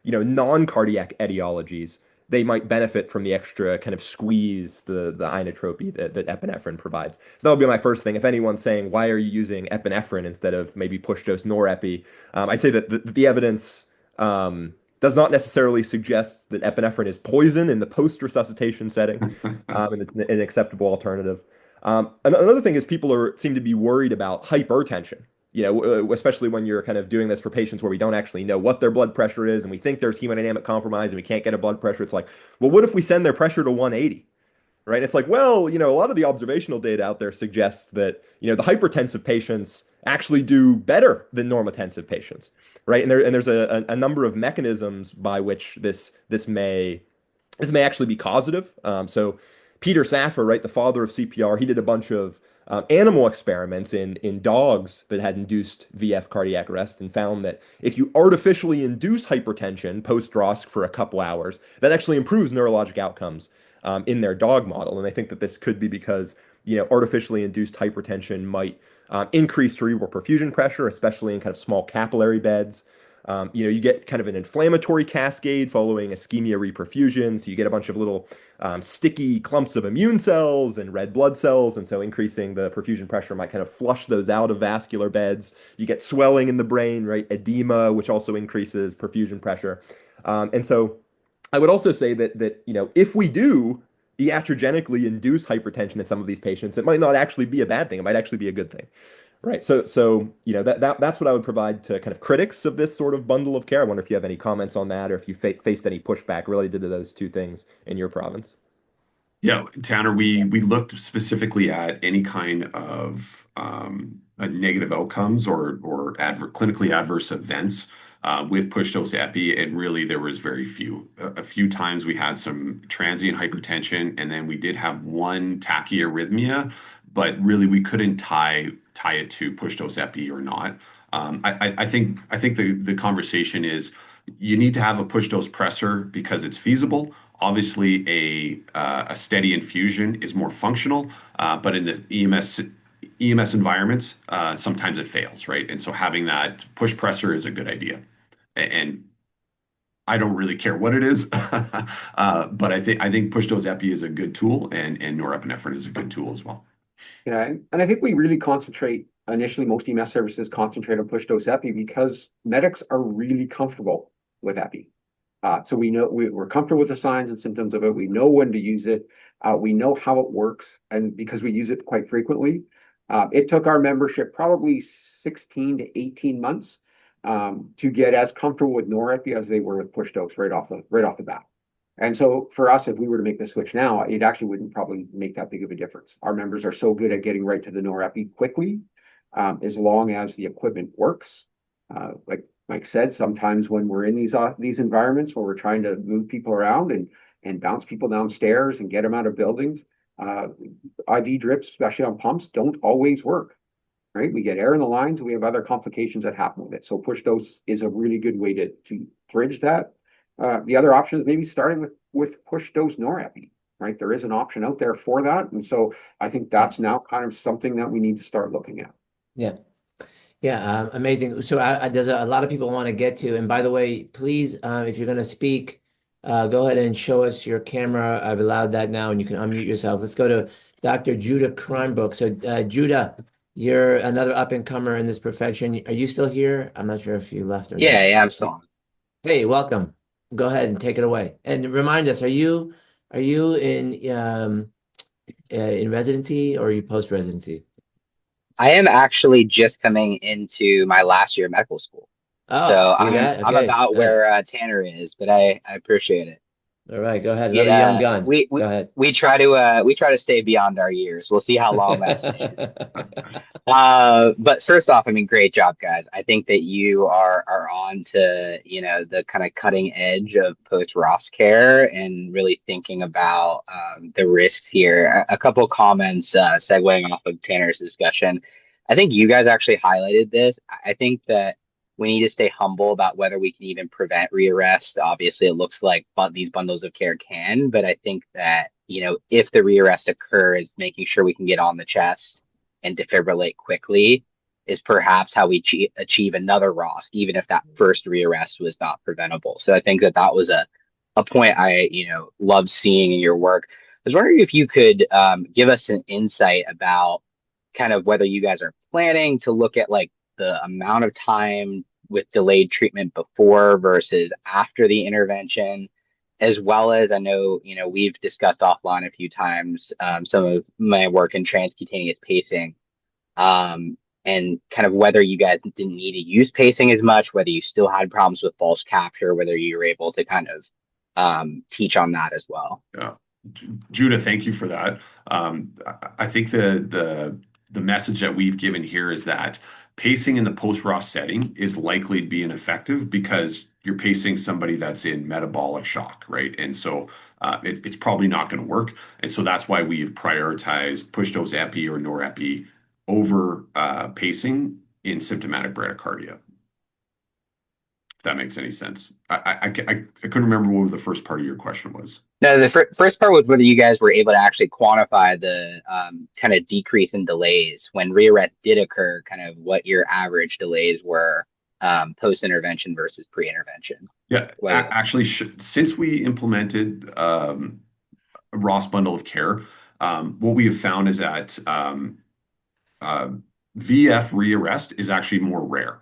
Speaker 4: you know, non-cardiac etiologies, they might benefit from the extra kind of squeeze, the inotropy that epinephrine provides. So that would be my first thing. If anyone's saying, why are you using epinephrine instead of maybe push dose norepi? I'd say that the evidence does not necessarily suggest that epinephrine is poison in the post-resuscitation setting, and it's an acceptable alternative. Another thing is people seem to be worried about hypertension. You know, especially when you're kind of doing this for patients where we don't actually know what their blood pressure is, and we think there's hemodynamic compromise and we can't get a blood pressure. It's like, well, what if we send their pressure to 180? Right? It's like, well, you know, a lot of the observational data out there suggests that, you know, the hypertensive patients actually do better than normotensive patients, right? And there's a number of mechanisms by which this may actually be causative. So Peter Safar, right, the father of CPR, he did a bunch of animal experiments in dogs that had induced VF cardiac arrest and found that if you artificially induce hypertension post-ROSC for a couple hours, that actually improves neurologic outcomes in their dog model. And I think that this could be because, you know, artificially induced hypertension might increase cerebral perfusion pressure, especially in kind of small capillary beds. You know, you get kind of an inflammatory cascade following ischemia reperfusion. So you get a bunch of little sticky clumps of immune cells and red blood cells. And so increasing the perfusion pressure might kind of flush those out of vascular beds. You get swelling in the brain, right? Edema, which also increases perfusion pressure. And so I would also say that, you know, if we do iatrogenically induce hypertension in some of these patients, it might not actually be a bad thing. It might actually be a good thing. Right. So you know, that's what I would provide to kind of critics of this sort of bundle of care. I wonder if you have any comments on that, or if you faced any pushback related to those two things in your province.
Speaker 2: Yeah, Tanner, we looked specifically at any kind of negative outcomes or clinically adverse events with push dose epi, and really there was very few. A few times we had some transient hypertension, and then we did have one tachyarrhythmia, but really we couldn't tie it to push dose epi or not. I think the conversation is you need to have a push dose pressor because it's feasible. Obviously, a steady infusion is more functional, but in the EMS environments, sometimes it fails, right? And so having that push pressor is a good idea. And I don't really care what it is, but I think push dose epi is a good tool, and norepinephrine is a good tool as well.
Speaker 3: Yeah, and I think we really concentrate initially. Most EMS services concentrate on push dose epi because medics are really comfortable with epi. So we know we're comfortable with the signs and symptoms of it. We know when to use it. We know how it works, and because we use it quite frequently, it took our membership probably 16 to 18 months to get as comfortable with norepi as they were with push dose right off the bat. And so for us, if we were to make the switch now, it actually wouldn't probably make that big of a difference. Our members are so good at getting right to the norepi quickly, as long as the equipment works. Like Mike said, sometimes when we're in these environments where we're trying to move people around and bounce people downstairs and get them out of buildings, IV drips, especially on pumps, don't always work. Right? We get air in the lines, and we have other complications that happen with it. So push dose is a really good way to bridge that. The other option is maybe starting with push dose norepi, right? There is an option out there for that. And so I think that's now kind of something that we need to start looking at.
Speaker 1: Yeah. Yeah, amazing. So there's a lot of people want to get to. And by the way, please, if you're going to speak, go ahead and show us your camera. I've allowed that now, and you can unmute yourself. Let's go to Dr. Judah Cranbrook. So Judah, you're another up-and-comer in this profession. Are you still here? I'm not sure if you left or not.
Speaker 5: Yeah, I'm still on.
Speaker 1: Hey, welcome. Go ahead and take it away. And remind us, are you in residency or are you post-residency?
Speaker 5: I am actually just coming into my last year of medical school.
Speaker 1: Oh,
Speaker 5: So
Speaker 1: see that?
Speaker 5: I'm
Speaker 1: Okay,
Speaker 5: about
Speaker 1: nice.
Speaker 5: where Tanner is, but I appreciate it.
Speaker 1: All right, go ahead. Another young gun.
Speaker 5: we
Speaker 1: Go ahead.
Speaker 5: we try to stay beyond our years. We'll see how long that stays. But first off, I mean, great job, guys. I think that you are on to, the kind of cutting edge of post-ROSC care and really thinking about the risks here. A couple comments segueing off of Tanner's discussion. I think you guys actually highlighted this. I think that we need to stay humble about whether we can even prevent rearrest. Obviously, it looks like these bundles of care can, but I think that, if the rearrest occurs, making sure we can get on the chest and defibrillate quickly is perhaps how we achieve another ROSC, even if that first rearrest was not preventable. So I think that was a point I, love seeing in your work. I was wondering if you could give us an insight about kind of whether you guys are planning to look at like the amount of time with delayed treatment before versus after the intervention, as well as I know, we've discussed offline a few times some of my work in transcutaneous pacing, and kind of whether you guys didn't need to use pacing as much, whether you still had problems with false capture, whether you were able to kind of teach on that as well.
Speaker 2: Yeah. Judah, thank you for that. I think the message that we've given here is that pacing in the post-ROSC setting is likely to be ineffective because you're pacing somebody that's in metabolic shock, right? And so it's probably not going to work. And so that's why we've prioritized push dose epi or norepi over pacing in symptomatic bradycardia. If that makes any sense. I couldn't remember what the first part of your question was.
Speaker 5: No, the first part was whether you guys were able to actually quantify the kind of decrease in delays when rearrest did occur, kind of what your average delays were post-intervention versus pre-intervention.
Speaker 2: Yeah, actually, since we implemented a ROSC bundle of care, what we have found is that VF rearrest is actually more rare.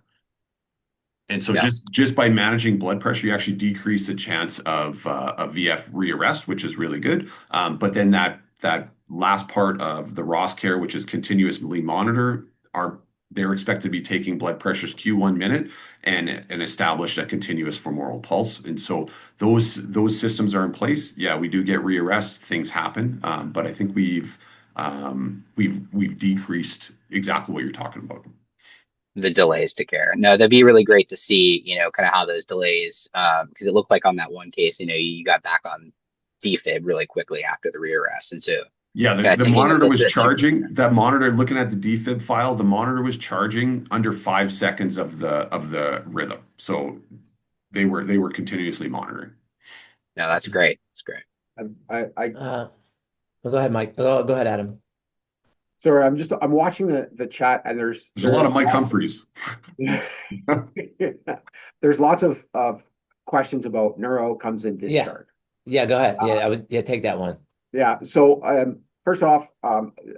Speaker 2: And so just by managing blood pressure, you actually decrease the chance of VF rearrest, which is really good. But then that last part of the ROSC care, which is continuously monitor, our they're expected to be taking blood pressures Q1 minute and establish a continuous femoral pulse. And so those systems are in place. Yeah, we do get rearrest, things happen, but I think we've decreased exactly what you're talking about.
Speaker 5: The delays to care. No, that'd be really great to see, kind of how those delays, because it looked like on that one case, you got back on defib really quickly after the rearrest. And so
Speaker 2: Yeah,
Speaker 5: kind of
Speaker 2: the
Speaker 5: taking
Speaker 2: monitor
Speaker 5: this
Speaker 2: was
Speaker 5: is a super
Speaker 2: charging. That monitor, looking at the defib file, the monitor was charging under 5 seconds of the rhythm. So they were continuously monitoring.
Speaker 5: No, that's great. That's great.
Speaker 1: Well, go ahead, Mike. Go ahead, Adam.
Speaker 3: Sorry, I'm watching the chat, and there's
Speaker 2: a lot of Mike Humphreys.
Speaker 3: There's lots of questions about neuro comes in discharge.
Speaker 1: Yeah, go ahead. Yeah, take that one.
Speaker 3: Yeah. So first off,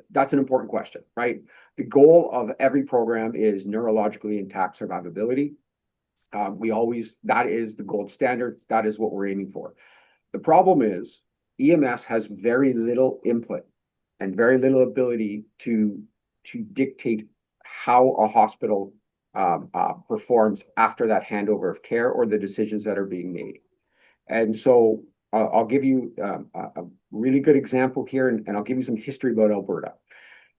Speaker 3: that's an important question, right? The goal of every program is neurologically intact survivability. That is the gold standard. That is what we're aiming for. The problem is EMS has very little input and very little ability to dictate how a hospital performs after that handover of care or the decisions that are being made. And so I'll give you a really good example here, and I'll give you some history about Alberta.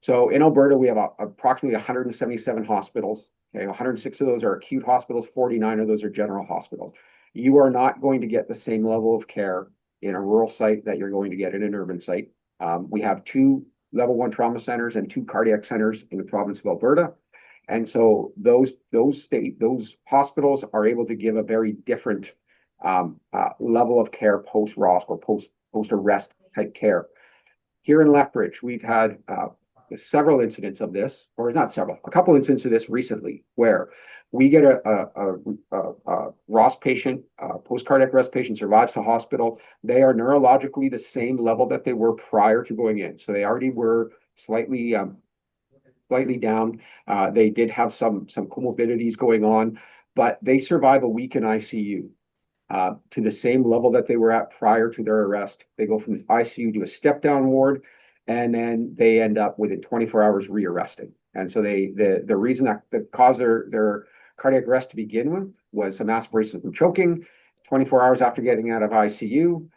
Speaker 3: So in Alberta, we have approximately 177 hospitals. Okay, 106 of those are acute hospitals, 49 of those are general hospitals. You are not going to get the same level of care in a rural site that you're going to get in an urban site. We have 2 level 1 trauma centers and 2 cardiac centers in the province of Alberta. And so those hospitals are able to give a very different level of care post-ROSC or post-arrest type care. Here in Lethbridge, we've had several incidents of this, or not several, a couple incidents of this recently, where we get a ROSC patient, post-cardiac arrest patient survives the hospital. They are neurologically the same level that they were prior to going in. So they already were slightly down. They did have some comorbidities going on, but they survive a week in ICU. To the same level that they were at prior to their arrest. They go from the ICU to a step-down ward, and then they end up within 24 hours rearresting. And so the reason that caused their cardiac arrest to begin with was some aspirations and choking. 24 hours after getting out of ICU,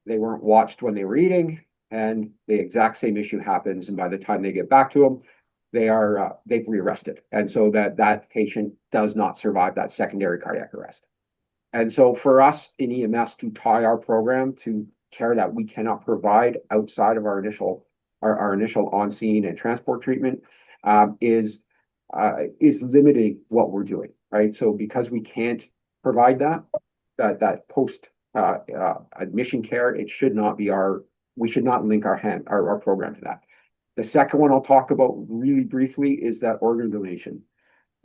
Speaker 3: they weren't watched when they were eating, and the exact same issue happens. And by the time they get back to them, they've rearrested. And so that patient does not survive that secondary cardiac arrest. And so for us in EMS to tie our program to care that we cannot provide outside of our initial on-scene and transport treatment is limiting what we're doing, right? So because we can't provide that post admission care, we should not link our program to that. The second one I'll talk about really briefly is that organ donation.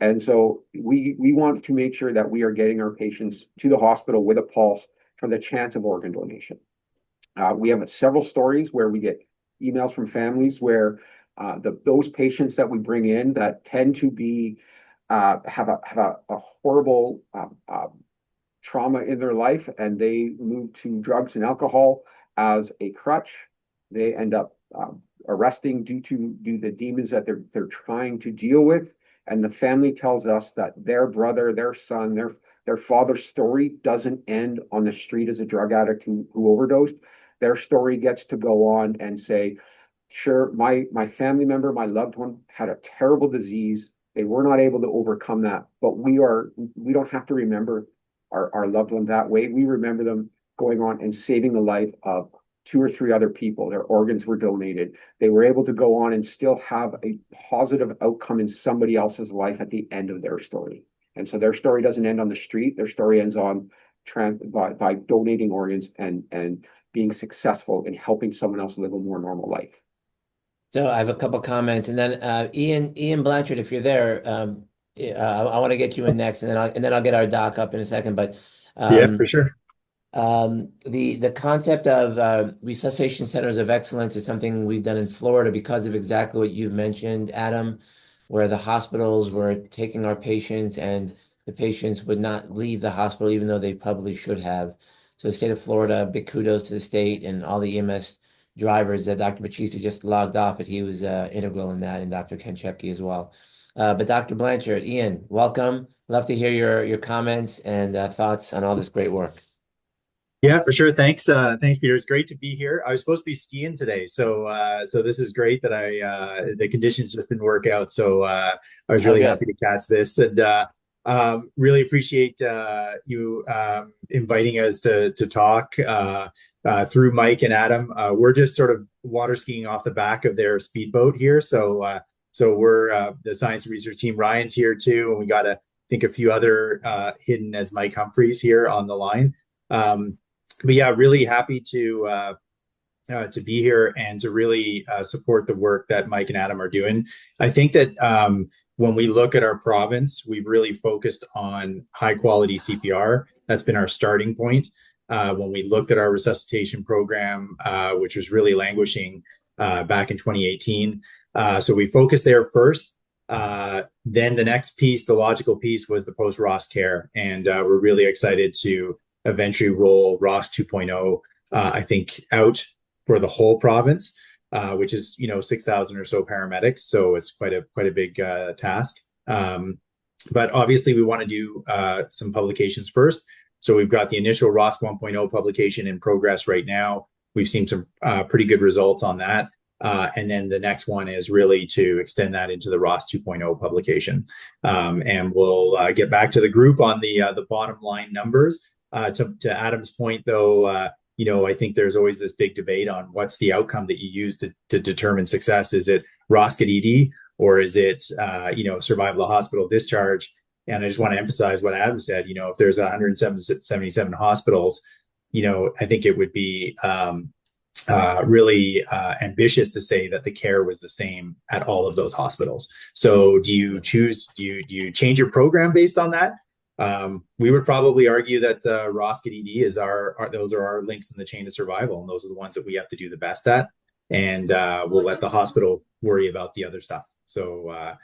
Speaker 3: And so we want to make sure that we are getting our patients to the hospital with a pulse for the chance of organ donation. We have several stories where we get emails from families where those patients that we bring in that tend to be have a horrible trauma in their life, and they move to drugs and alcohol as a crutch. They end up arresting due to the demons that they're trying to deal with. And the family tells us that their brother, their son, their father's story doesn't end on the street as a drug addict who overdosed. Their story gets to go on and say, sure, my family member, my loved one had a terrible disease. They were not able to overcome that, but we don't have to remember our loved one that way. We remember them going on and saving the life of 2 or 3 other people. Their organs were donated. They were able to go on and still have a positive outcome in somebody else's life at the end of their story. And so their story doesn't end on the street. Their story ends on by donating organs and being successful in helping someone else live a more normal life.
Speaker 1: So I have a couple comments, and then Ian Blanchard, if you're there, I want to get you in next, and then I'll get our doc up in a second. But
Speaker 6: yeah, for sure.
Speaker 1: The concept of resuscitation centers of excellence is something we've done in Florida because of exactly what you've mentioned, Adam, where the hospitals were taking our patients and the patients would not leave the hospital even though they probably should have. So the state of Florida, big kudos to the state and all the EMS drivers that Dr. Batista just logged off, but he was integral in that, and Dr. Ken Chepke as well. But Dr. Blanchard, Ian, welcome. Love to hear your comments and thoughts on all this great work.
Speaker 6: Yeah, for sure. Thanks. Thanks, Peter. It's great to be here. I was supposed to be skiing today, so this is great that the conditions just didn't work out. So I was really happy to catch this, and really appreciate you inviting us to talk through Mike and Adam. We're just sort of water skiing off the back of their speedboat here. So we're the science and research team. Ryan's here too, and we got I think a few other hidden as Mike Humphreys here on the line. But yeah, really happy to be here and to really support the work that Mike and Adam are doing. I think that when we look at our province, we've really focused on high quality CPR. That's been our starting point. When we looked at our resuscitation program, which was really languishing back in 2018. So we focused there first. Then the next piece, the logical piece, was the post-ROSC care. And we're really excited to eventually roll 𝐸SC 2.0, I think, out for the whole province, which is 6,000 or so paramedics. So it's quite a big task. But obviously, we want to do some publications first. So we've got the initial 𝐸SC 1.0 publication in progress right now. We've seen some pretty good results on that. And then the next one is really to extend that into the 𝐸SC 2.0 publication. And we'll get back to the group on the bottom line numbers. To Adam's point, though, I think there's always this big debate on what's the outcome that you use to determine success. Is it 𝐸SC at ED, or is it survival of hospital discharge? And I just want to emphasize what Adam said. If there's 177 hospitals, I think it would be really ambitious to say that the care was the same at all of those hospitals. So do you change your program based on that? We would probably argue that 𝐸SC at ED those are our links in the chain of survival, and those are the ones that we have to do the best at. And we'll let the hospital worry about the other stuff. So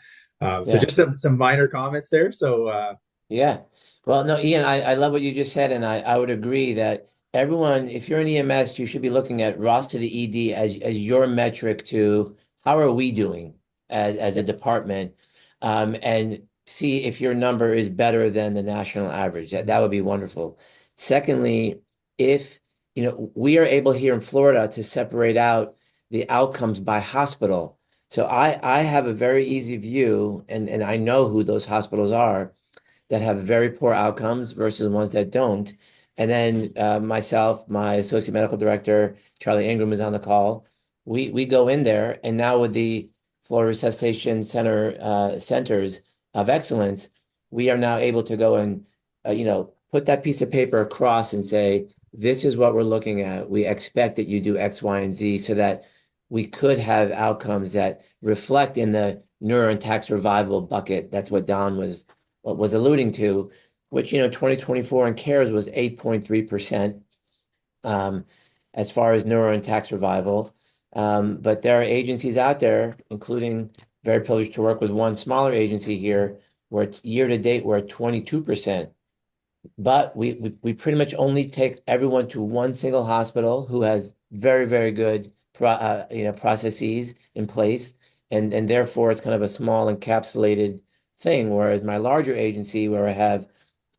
Speaker 6: just some minor comments there. So
Speaker 1: yeah. Well, no, Ian, I love what you just said, and I would agree that everyone, if you're in EMS, you should be looking at 𝐸SC to the ED as your metric to how are we doing as a department, and see if your number is better than the national average. That would be wonderful. Secondly, if we are able here in Florida to separate out the outcomes by hospital. So I have a very easy view, and I know who those hospitals are that have very poor outcomes versus the ones that don't. And then myself, my associate medical director, Charlie Ingram, is on the call. We go in there, and now with the Florida Resuscitation Centers of Excellence, we are now able to go and put that piece of paper across and say, this is what we're looking at. We expect that you do X, Y, and Z, so that we could have outcomes that reflect in the neuro-intact survival bucket. That's what Don was alluding to, which 2024 in CARES was 8.3% as far as neuro-intact survival. But there are agencies out there, including very privileged to work with one smaller agency here, where it's year to date we're at 22%. But we pretty much only take everyone to one single hospital who has very, very good processes in place, and therefore it's kind of a small encapsulated thing. Whereas my larger agency, where I have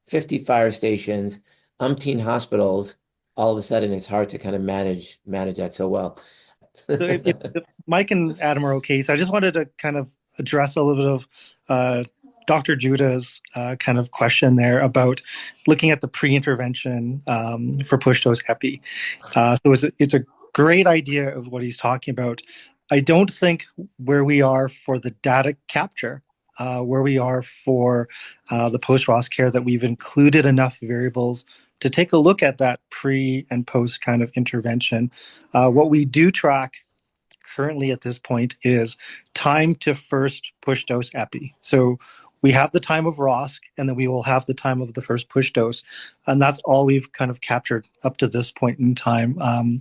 Speaker 1: 50 fire stations, umpteen hospitals, all of a sudden it's hard to kind of manage that so well.
Speaker 7: So if Mike and Adam are okay, so I just wanted to kind of address a little bit of Dr. Judah's kind of question there about looking at the pre-intervention for push-dose epi. So it's a great idea of what he's talking about. I don't think where we are for the data capture, where we are for the post-ROSC care, that we've included enough variables to take a look at that pre and post kind of intervention. What we do track currently at this point is time to first push dose epi. So we have the time of 𝐸SC, and then we will have the time of the first push dose. And that's all we've kind of captured up to this point in time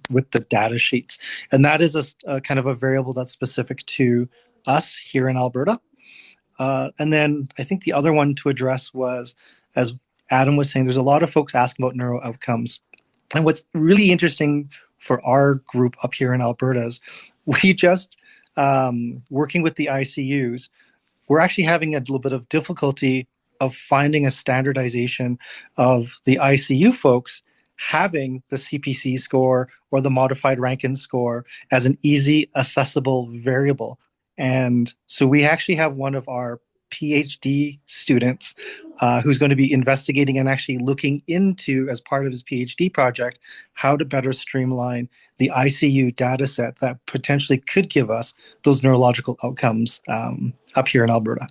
Speaker 7: with the data sheets. And that is a kind of a variable that's specific to us here in Alberta. And then I think the other one to address was, as Adam was saying, there's a lot of folks asking about neuro outcomes. And what's really interesting for our group up here in Alberta is we just, working with the ICUs, we're actually having a little bit of difficulty of finding a standardization of the ICU folks having the CPC score or the modified Rankin score as an easy, accessible variable. And so we actually have one of our PhD students who's going to be investigating and actually looking into, as part of his PhD project, how to better streamline the ICU data set that potentially could give us those neurological outcomes up here in Alberta.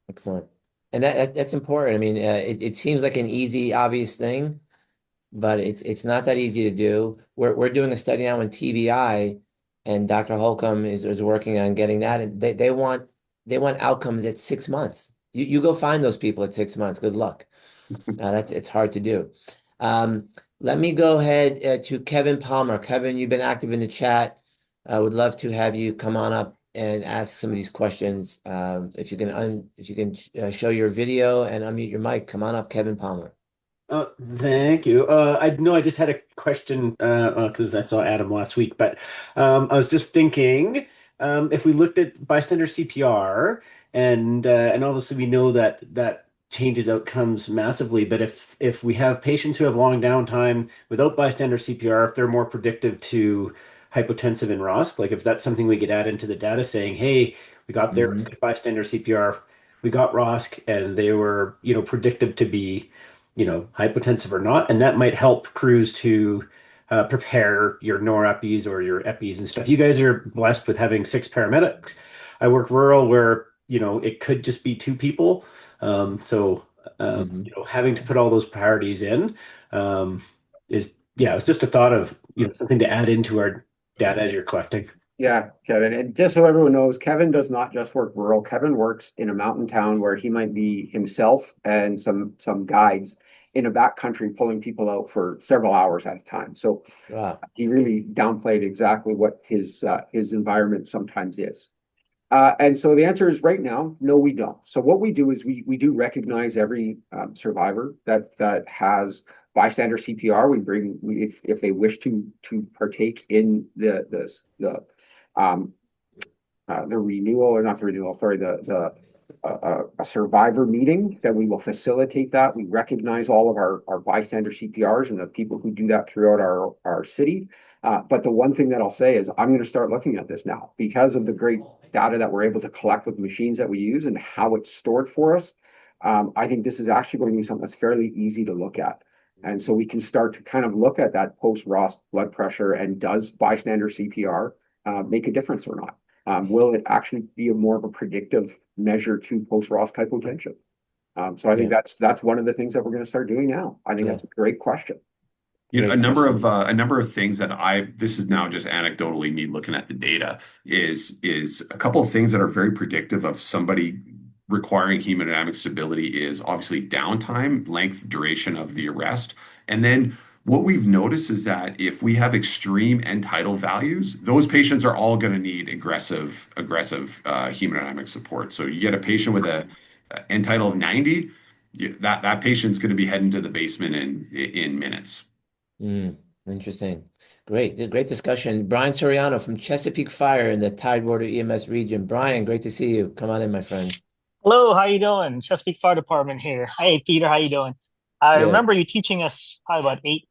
Speaker 1: Excellent. And that's important. I mean, it seems like an easy, obvious thing, but it's not that easy to do. We're doing a study now in TBI, and Dr. Holcomb is working on getting that, and they want outcomes at 6 months. You go find those people at 6 months. Good luck. It's hard to do. Let me go ahead to Kevin Palmer. Kevin, you've been active in the chat. I would love to have you come on up and ask some of these questions. If you can show your video and unmute your mic, come on up, Kevin Palmer.
Speaker 8: Thank you. I know I just had a question because I saw Adam last week, but I was just thinking if we looked at bystander CPR and obviously we know that changes outcomes massively, but if we have patients who have long downtime without bystander CPR, if they're more predictive to hypotensive and ROSC, like if that's something we could add into the data saying, hey, we got there with bystander CPR, we got ROSC, and they were, predictive to be, hypotensive or not, and that might help crews to prepare your NOR-EPIs or your EPIs and stuff. You guys are blessed with having 6 paramedics. I work rural where, it could just be 2 people. Having to put all those priorities in it's just a thought of, something to add into our data as you're collecting.
Speaker 3: Yeah, Kevin. And just so everyone knows, Kevin does not just work rural. Kevin works in a mountain town where he might be himself and some guides in a backcountry pulling people out for several hours at a time. So he really downplayed exactly what his environment sometimes is. And so the answer is right now, no, we don't. So what we do is we do recognize every survivor that has bystander CPR. We bring if they wish to partake in the renewal, or not the renewal, sorry, a survivor meeting, then we will facilitate that. We recognize all of our bystander CPRs and the people who do that throughout our city. But the one thing that I'll say is I'm going to start looking at this now because of the great data that we're able to collect with the machines that we use and how it's stored for us. I think this is actually going to be something that's fairly easy to look at. And so we can start to kind of look at that post-ROSC blood pressure, and does bystander CPR make a difference or not? Will it actually be more of a predictive measure to post-ROSC hypotension? So I think that's one of the things that we're going to start doing now. I think that's a great question.
Speaker 2: A number of things that this is now just anecdotally me looking at the data is a couple of things that are very predictive of somebody requiring hemodynamic stability is obviously downtime, length, duration of the arrest. And then what we've noticed is that if we have extreme end tidal values, those patients are all going to need aggressive hemodynamic support. So you get a patient with a end tidal of 90, that patient's going to be heading to the basement in minutes.
Speaker 1: Interesting. Great discussion. Brian Soriano from Chesapeake Fire in the Tidewater EMS region. Brian, great to see you. Come on in, my friend.
Speaker 9: Hello, how you doing? Chesapeake Fire Department here. Hey, Peter, how you doing? I remember you teaching us probably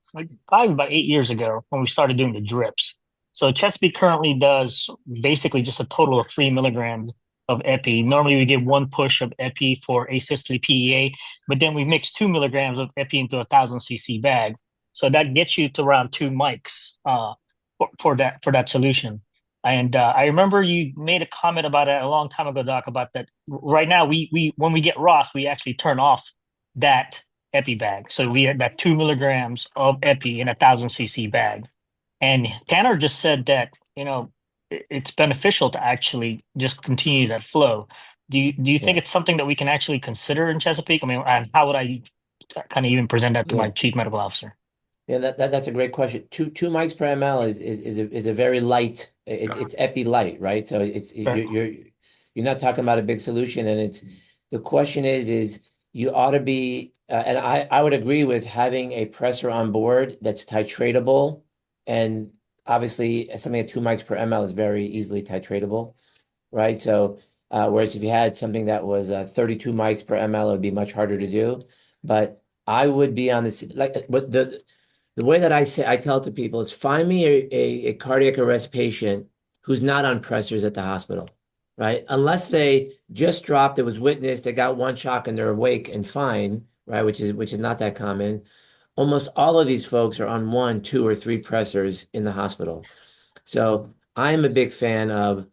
Speaker 9: about 8 years ago when we started doing the drips. So Chesapeake currently does basically just a total of 3 milligrams of epi. Normally we give 1 push of epi for asystole PEA, but then we mix 2 milligrams of epi into a 1,000 cc bag. So that gets you to around 2 mics for that solution. And I remember you made a comment about it a long time ago, Doc, about that. Right now, we when we get ROSC, we actually turn off that epi bag. So we had that 2 milligrams of epi in a 1,000 cc bag. And Tanner just said that, it's beneficial to actually just continue that flow. Do you think it's something that we can actually consider in Chesapeake? I mean, and how would I kind of even present that to my chief medical officer?
Speaker 1: Yeah, that's a great question. 2 mics per ml is a very light. It's epi light, right? So you're not talking about a big solution, and the question is you ought to be, and I would agree with having a pressor on board that's titratable, and obviously something at 2 mics per ml is very easily titratable, right? So Whereas if you had something that was 32 mics per ml, it would be much harder to do. But I would be on this, like, what the way that I tell it to people is find me a cardiac arrest patient who's not on pressors at the hospital, right? Unless they just dropped, it was witnessed, they got one shock and they're awake and fine, right? Which is not that common. Almost all of these folks are on one, two, or three pressors in the hospital. So I'm a big fan of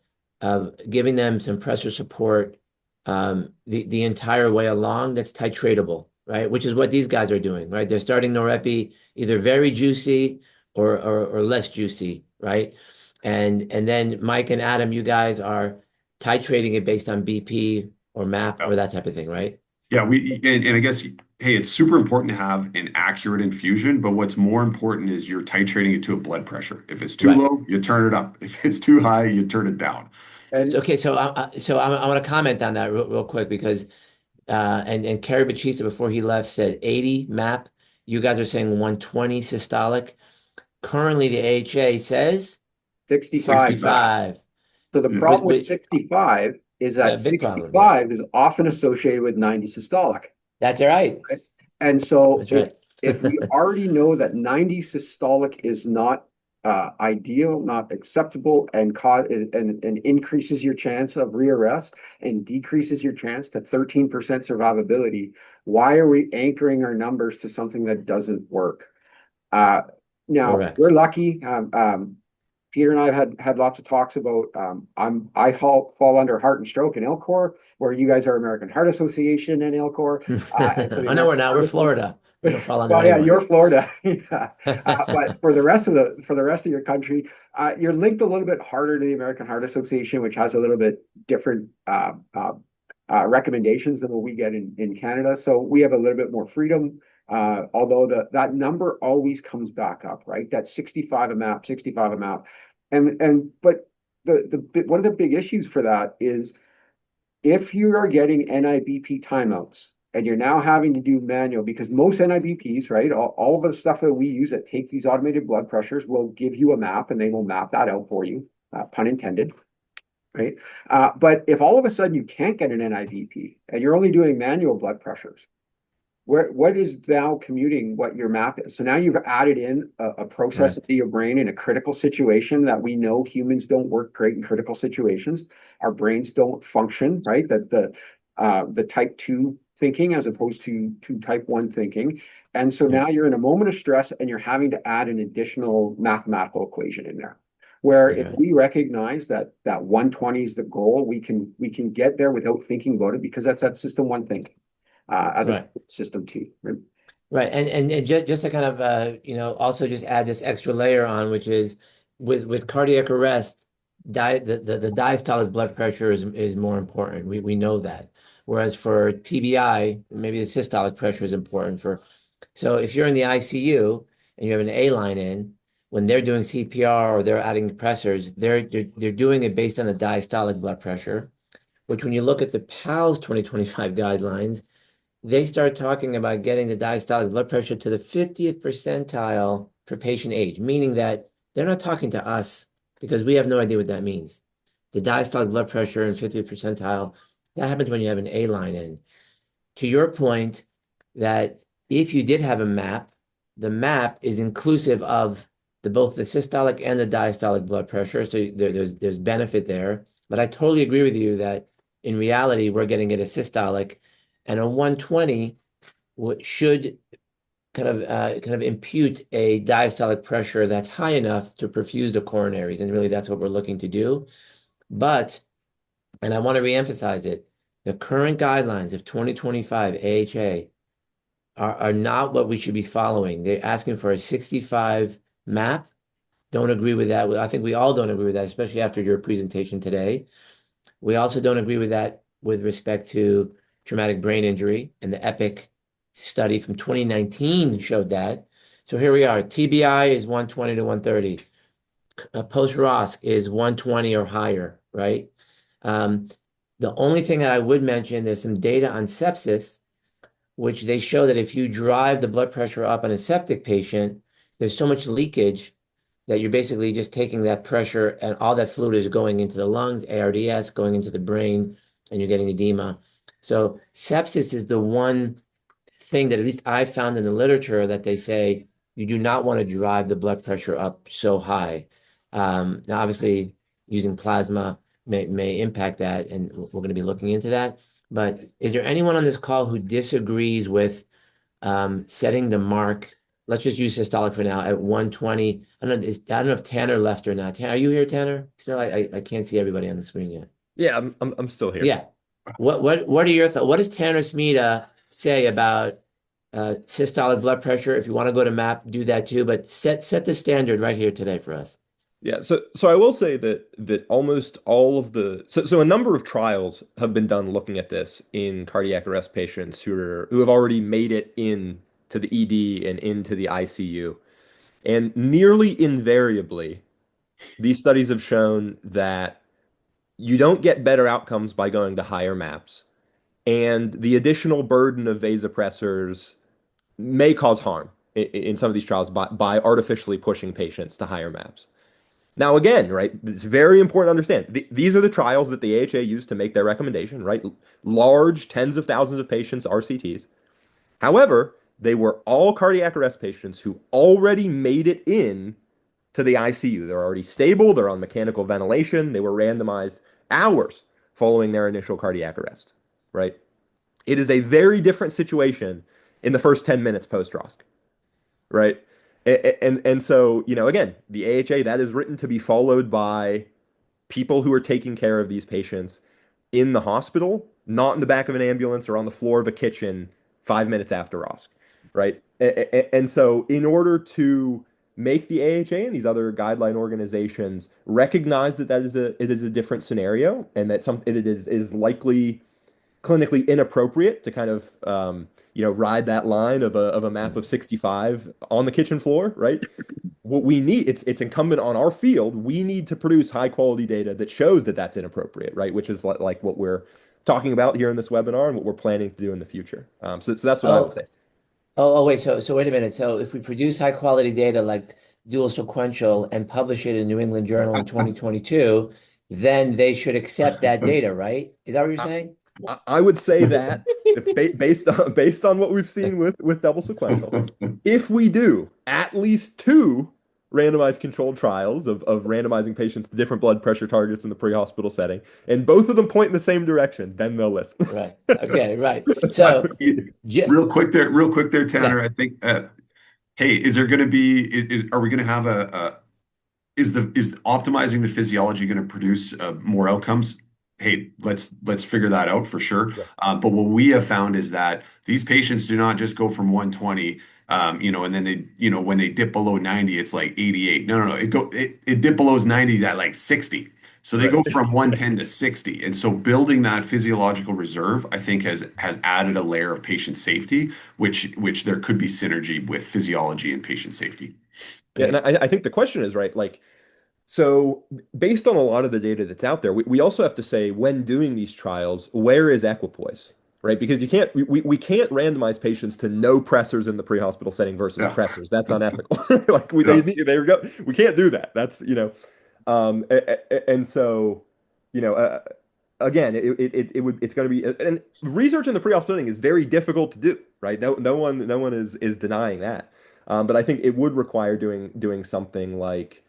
Speaker 1: giving them some pressor support the entire way along that's titratable, right? Which is what these guys are doing, right? They're starting norepi either very juicy or less juicy, right? And then Mike and Adam, you guys are titrating it based on BP or MAP or that type of thing, right?
Speaker 2: Yeah, and I guess, hey, it's super important to have an accurate infusion, but what's more important is you're titrating it to a blood pressure. If it's too
Speaker 1: Right.
Speaker 2: low, you turn it up. If it's too high, you turn it down.
Speaker 3: And
Speaker 1: Okay, so I want to comment on that real quick because and Kerry Batista before he left said 80 MAP. You guys are saying 120 systolic. Currently, the AHA says
Speaker 3: 65.
Speaker 1: 65.
Speaker 3: So the
Speaker 2: Yeah.
Speaker 3: problem with
Speaker 1: Wait,
Speaker 3: 65 is
Speaker 1: yeah,
Speaker 3: that
Speaker 1: big problem,
Speaker 3: 65 is often associated with 90 systolic.
Speaker 1: That's all right.
Speaker 3: And so
Speaker 1: That's right.
Speaker 3: if we already know that 90 systolic is not ideal, not acceptable, and increases your chance of rearrest and decreases your chance to 13% survivability, why are we anchoring our numbers to something that doesn't work? Now,
Speaker 1: Correct.
Speaker 3: we're lucky. Peter and I have had lots of talks about I fall under heart and stroke and `𝐸𝐶, where you guys are American Heart Association and 𝐸𝐶. And so the
Speaker 1: I know we're
Speaker 3: American
Speaker 1: not.
Speaker 3: Heart
Speaker 1: We're
Speaker 3: Association.
Speaker 1: Florida. We don't fall under
Speaker 3: Well, yeah,
Speaker 1: anyone.
Speaker 3: you're Florida. Yeah. But for the rest of your country, you're linked a little bit harder to the American Heart Association, which has a little bit different recommendations than what we get in Canada. So we have a little bit more freedom. Although that number always comes back up, right? That's 65 a map, 65 a map. But one of the big issues for that is if you are getting NIBP timeouts and you're now having to do manual, because most NIBPs, right, all of the stuff that we use that take these automated blood pressures will give you a map and they will map that out for you, pun intended, right? But if all of a sudden you can't get an NIBP and you're only doing manual blood pressures, what is now commuting what your map is? So now you've added in a process into your brain in a critical situation that we know humans don't work great in critical situations. Our brains don't function, right? That the type 2 thinking as opposed to type 1 thinking. And so now you're in a moment of stress and you're having to add an additional mathematical equation in there. Where if we recognize that 120 is the goal, we can get there without thinking about it because that's that system 1 thinking. As a system 2.
Speaker 1: Right. And just to kind of also just add this extra layer on, which is with cardiac arrest, the diastolic blood pressure is more important. We know that. Whereas for TBI, maybe the systolic pressure is important so if you're in the ICU and you have an A line in, when they're doing CPR or they're adding pressors, they're doing it based on the diastolic blood pressure, which when you look at the PALS 2025 guidelines, they start talking about getting the diastolic blood pressure to the 50th percentile for patient age, meaning that they're not talking to us because we have no idea what that means. The diastolic blood pressure in 50th percentile, that happens when you have an A line in. To your point, that if you did have a map, the map is inclusive of both the systolic and the diastolic blood pressure, so there's benefit there. But I totally agree with you that in reality, we're getting it a systolic, and a 120 should kind of impute a diastolic pressure that's high enough to perfuse the coronaries, and really that's what we're looking to do. But, and I want to reemphasize it, the current guidelines of 2025 AHA are not what we should be following. They're asking for a 65 map. Don't agree with that. I think we all don't agree with that, especially after your presentation today. We also don't agree with that with respect to traumatic brain injury, and the 𝐸𝐴𝐵IC study from 2019 showed that. So here we are. TBI is 120 to 130. Post-ROSC is 120 or higher, right? The only thing that I would mention, there's some data on sepsis, which they show that if you drive the blood pressure up on a septic patient, there's so much leakage that you're basically just taking that pressure and all that fluid is going into the lungs, ARDS, going into the brain, and you're getting edema. So sepsis is the one thing that at least I found in the literature that they say you do not want to drive the blood pressure up so high. Now, obviously, using plasma may impact that, and we're going to be looking into that. But is there anyone on this call who disagrees with setting the mark? Let's just use systolic for now at 120. I don't know if Tanner left or not. Tanner, are you here, Tanner? Still, I can't see everybody on the screen yet.
Speaker 4: Yeah, I'm still here.
Speaker 1: Yeah. What are your thoughts? What does Tanner Smeeta say about systolic blood pressure? If you want to go to MAP, do that too. But set the standard right here today for us.
Speaker 4: Yeah, so I will say that almost all of the so a number of trials have been done looking at this in cardiac arrest patients who have already made it in to the ED and into the ICU. And nearly invariably, these studies have shown that you don't get better outcomes by going to higher MAPs, and the additional burden of vasopressors may cause harm in some of these trials by artificially pushing patients to higher MAPs. Now, again, right, it's very important to understand. These are the trials that the AHA used to make their recommendation, right? Large, tens of thousands of patients, RCTs. However, they were all cardiac arrest patients who already made it in to the ICU. They're already stable. They're on mechanical ventilation. They were randomized hours following their initial cardiac arrest, right? It is a very different situation in the first 10 minutes post-ROSC, right? And so, again, the AHA, that is written to be followed by people who are taking care of these patients in the hospital, not in the back of an ambulance or on the floor of a kitchen 5 minutes after ROSC, right? And so in order to make the AHA and these other guideline organizations recognize that it is a different scenario and that it is likely clinically inappropriate to kind of ride that line of a MAP of 65 on the kitchen floor, right? What we need, it's incumbent on our field. We need to produce high quality data that shows that that's inappropriate, right? Which is like what we're talking about here in this webinar and what we're planning to do in the future. So that's what I would say.
Speaker 1: Wait. So wait a minute. So if we produce high quality data like dual sequential and publish it in New England Journal in 2022, then they should accept that data, right? Is that what you're saying?
Speaker 4: I would say that based on what we've seen with double sequential, if we do at least 2 randomized controlled trials of randomizing patients to different blood pressure targets in the pre-hospital setting, and both of them point in the same direction, then they'll listen.
Speaker 1: Right. Okay. Right. So
Speaker 2: real quick there, Tanner.
Speaker 1: Yeah.
Speaker 2: I think, hey, is there going to be? Are we going to have is optimizing the physiology going to produce more outcomes? Hey, let's figure that out for sure.
Speaker 4: Yeah.
Speaker 2: But what we have found is that these patients do not just go from 120, and then they, when they dip below 90, it's like 88. No. It dip below 90 at like 60. So they go from 110 to 60. And so building that physiological reserve, I think has added a layer of patient safety, which there could be synergy with physiology and patient safety.
Speaker 4: Yeah, and I think the question is, right, like, so based on a lot of the data that's out there, we also have to say, when doing these trials, where is equipoise, right? Because we can't randomize patients to no pressors in the pre-hospital setting versus pressors. That's unethical. There we go. We can't do that. That's, and so, again, it's going to be, and research in the pre-hospital setting is very difficult to do, right? No one is denying that. But I think it would require doing something like,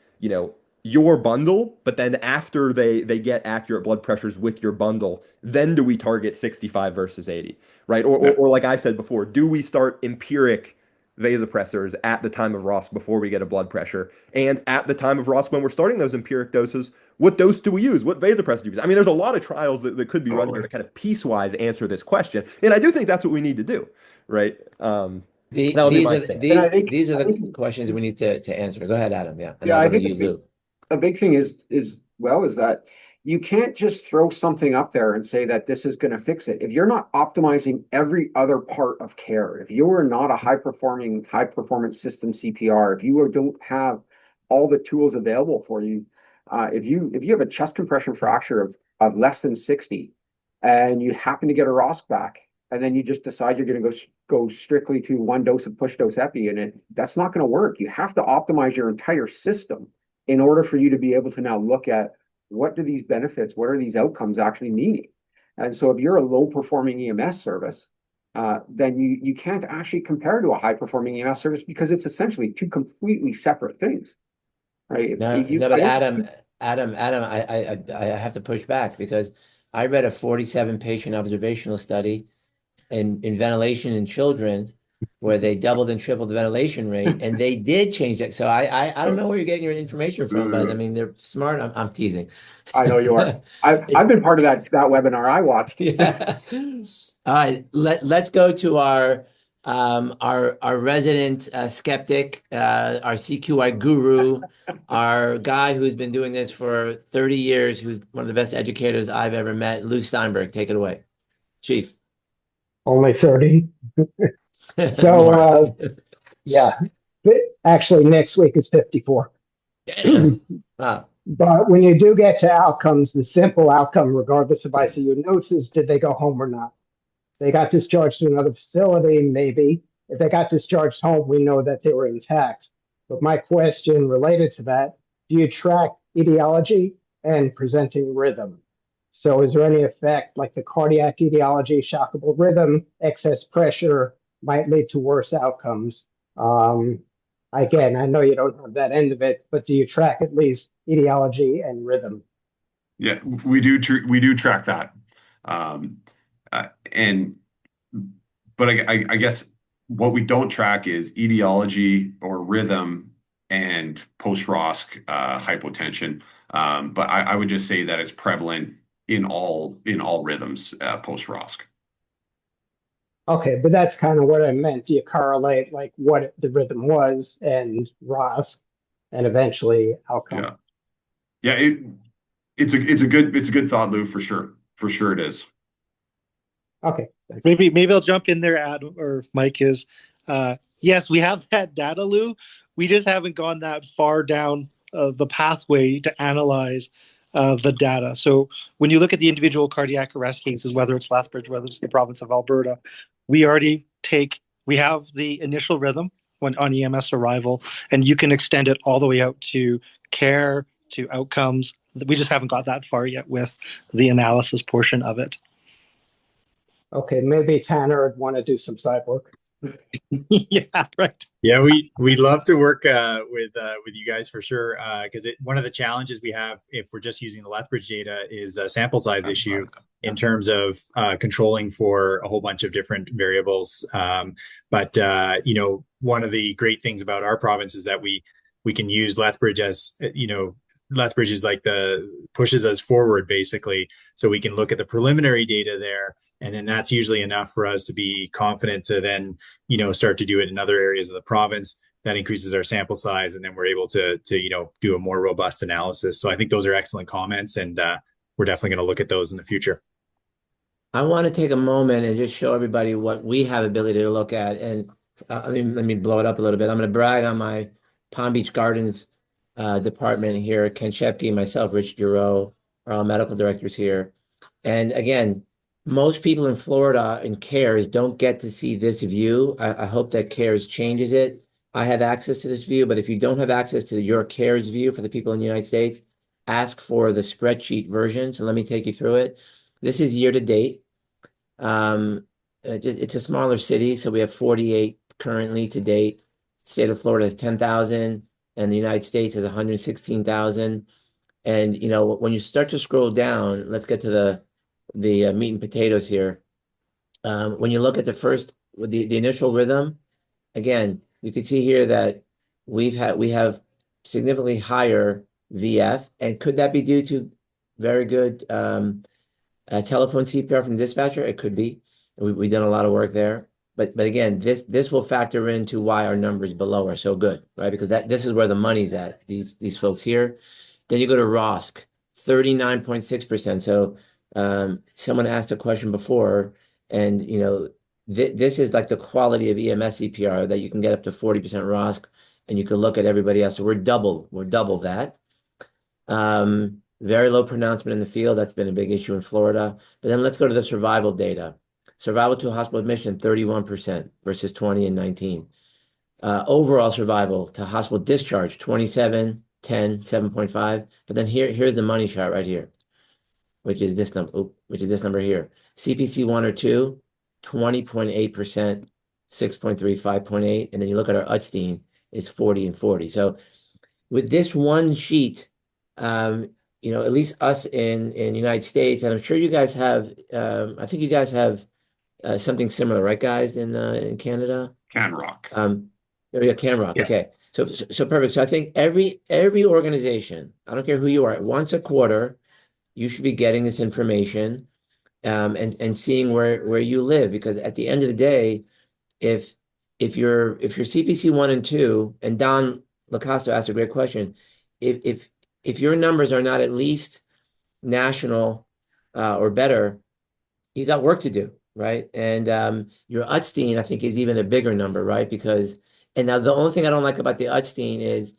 Speaker 4: your bundle, but then after they get accurate blood pressures with your bundle, then do we target 65 versus 80, right? Or like I said before, do we start empiric vasopressors at the time of ROSC before we get a blood pressure? And at the time of ROSC, when we're starting those empiric doses, what dose do we use? What vasopressor do we use? I mean, there's a lot of trials that could be run here to kind of piecewise answer this question. And I do think that's what we need to do, right?
Speaker 1: These are the questions we need to answer. Go ahead, Adam. Yeah.
Speaker 3: I think a big thing is that you can't just throw something up there and say that this is going to fix it. If you're not optimizing every other part of care, if you are not a high performance system CPR, if you don't have all the tools available for you, if you have a chest compression fracture of less than 60 and you happen to get a ROSC back, and then you just decide you're going to go strictly to 1 dose of push dose epi, and that's not going to work. You have to optimize your entire system in order for you to be able to now look at what do these benefits, what are these outcomes actually meaning? And so if you're a low-performing EMS service, then you can't actually compare to a high-performing EMS service because it's essentially two completely separate things, right?
Speaker 1: No, but Adam, I have to push back because I read a 47 patient observational study in ventilation in children where they doubled and tripled the ventilation rate, and they did change that. So I don't know where you're getting your information from, but I mean they're smart. I'm teasing.
Speaker 3: I know you are. I've been part of that webinar I watched.
Speaker 1: Yeah. All right, let's go to our resident skeptic, our CQI guru, our guy who's been doing this for 30 years, who's one of the best educators I've ever met, Lou Steinberg. Take it away, Chief.
Speaker 10: Only 30. So, yeah, actually next week is 54.
Speaker 1: Wow.
Speaker 10: But when you do get to outcomes, the simple outcome, regardless of ICU notes, is did they go home or not? They got discharged to another facility, maybe. If they got discharged home, we know that they were intact. But my question related to that, do you track etiology and presenting rhythm? So is there any effect like the cardiac etiology, shockable rhythm, excess pressure might lead to worse outcomes? Again, I know you don't have that end of it, but do you track at least etiology and rhythm?
Speaker 2: Yeah, we do track that. But I guess what we don't track is etiology or rhythm and post-ROSC hypotension. But I would just say that it's prevalent in all rhythms post-ROSC.
Speaker 10: Okay, but that's kind of what I meant. Do you correlate like what the rhythm was and ROSC and eventually outcome?
Speaker 2: Yeah, it's a good thought, Lou, for sure. For sure it is.
Speaker 10: Okay, thanks.
Speaker 7: Maybe I'll jump in there, Adam or Mike. Yes, we have that data, Lou. We just haven't gone that far down the pathway to analyze the data. So when you look at the individual cardiac arrest cases, whether it's Lethbridge, whether it's the province of Alberta, we have the initial rhythm when on EMS arrival, and you can extend it all the way out to care, to outcomes. We just haven't got that far yet with the analysis portion of it.
Speaker 10: Okay, maybe Tanner would want to do some side work.
Speaker 7: Yeah, right.
Speaker 6: Yeah, we'd love to work with you guys for sure, because one of the challenges we have if we're just using the Lethbridge data is a sample size issue in terms of controlling for a whole bunch of different variables. But one of the great things about our province is that we can use Lethbridge as Lethbridge is like pushes us forward basically, so we can look at the preliminary data there. And then that's usually enough for us to be confident to then, start to do it in other areas of the province. That increases our sample size, and then we're able to do a more robust analysis. So I think those are excellent comments, and we're definitely going to look at those in the future.
Speaker 1: I want to take a moment and just show everybody what we have ability to look at. And let me blow it up a little bit. I'm going to brag on my Palm Beach Gardens department here. Ken Shepke, myself, Rich Giroux, are all medical directors here. And again, most people in Florida in CARES don't get to see this view. I hope that CARES changes it. I have access to this view, but if you don't have access to your CARES view for the people in the United States, ask for the spreadsheet version. So let me take you through it. This is year to date. It's a smaller city, so we have 48 currently to date. State of Florida has 10,000, and the United States has 116,000. And when you start to scroll down, let's get to the meat and potatoes here. When you look at the initial rhythm, again, you can see here that we have significantly higher VF, and could that be due to very good telephone CPR from the dispatcher? It could be. We've done a lot of work there, but again, this will factor into why our numbers below are so good, right? Because this is where the money's at. These folks here. Then you go to ROSC, 39.6%. So someone asked a question before, and this is like the quality of EMS CPR that you can get up to 40% ROSC, and you can look at everybody else. So we're double that. Very low pronouncement in the field. That's been a big issue in Florida. But then let's go to the survival data. Survival to hospital admission, 31% versus 20 and 19. Overall survival to hospital discharge, 27, 10, 7.5. But then here's the money shot right here. which is this number, which is this number here. CPC 1 or 2, 20.8%, 6.3, 5.8, and then you look at our 𝐬𝐧, it's 40 and 40. So with this one sheet, at least us in the United States, and I'm sure you guys have, I think you guys have something similar, right, guys, in Canada?
Speaker 2: 𝐸𝐴𝐺.
Speaker 1: There we go, 𝐸𝐴𝐺.
Speaker 8: Yeah.
Speaker 1: Okay, so perfect. So I think every organization, I don't care who you are, once a quarter, you should be getting this information, and seeing where you live, because at the end of the day, if you're CPC 1 and 2, and Don Lacoste asked a great question, if your numbers are not at least national or better, you got work to do, right? And your 𝐬𝐧, I think, is even a bigger number, right? And now the only thing I don't like about the 𝐬𝐧 is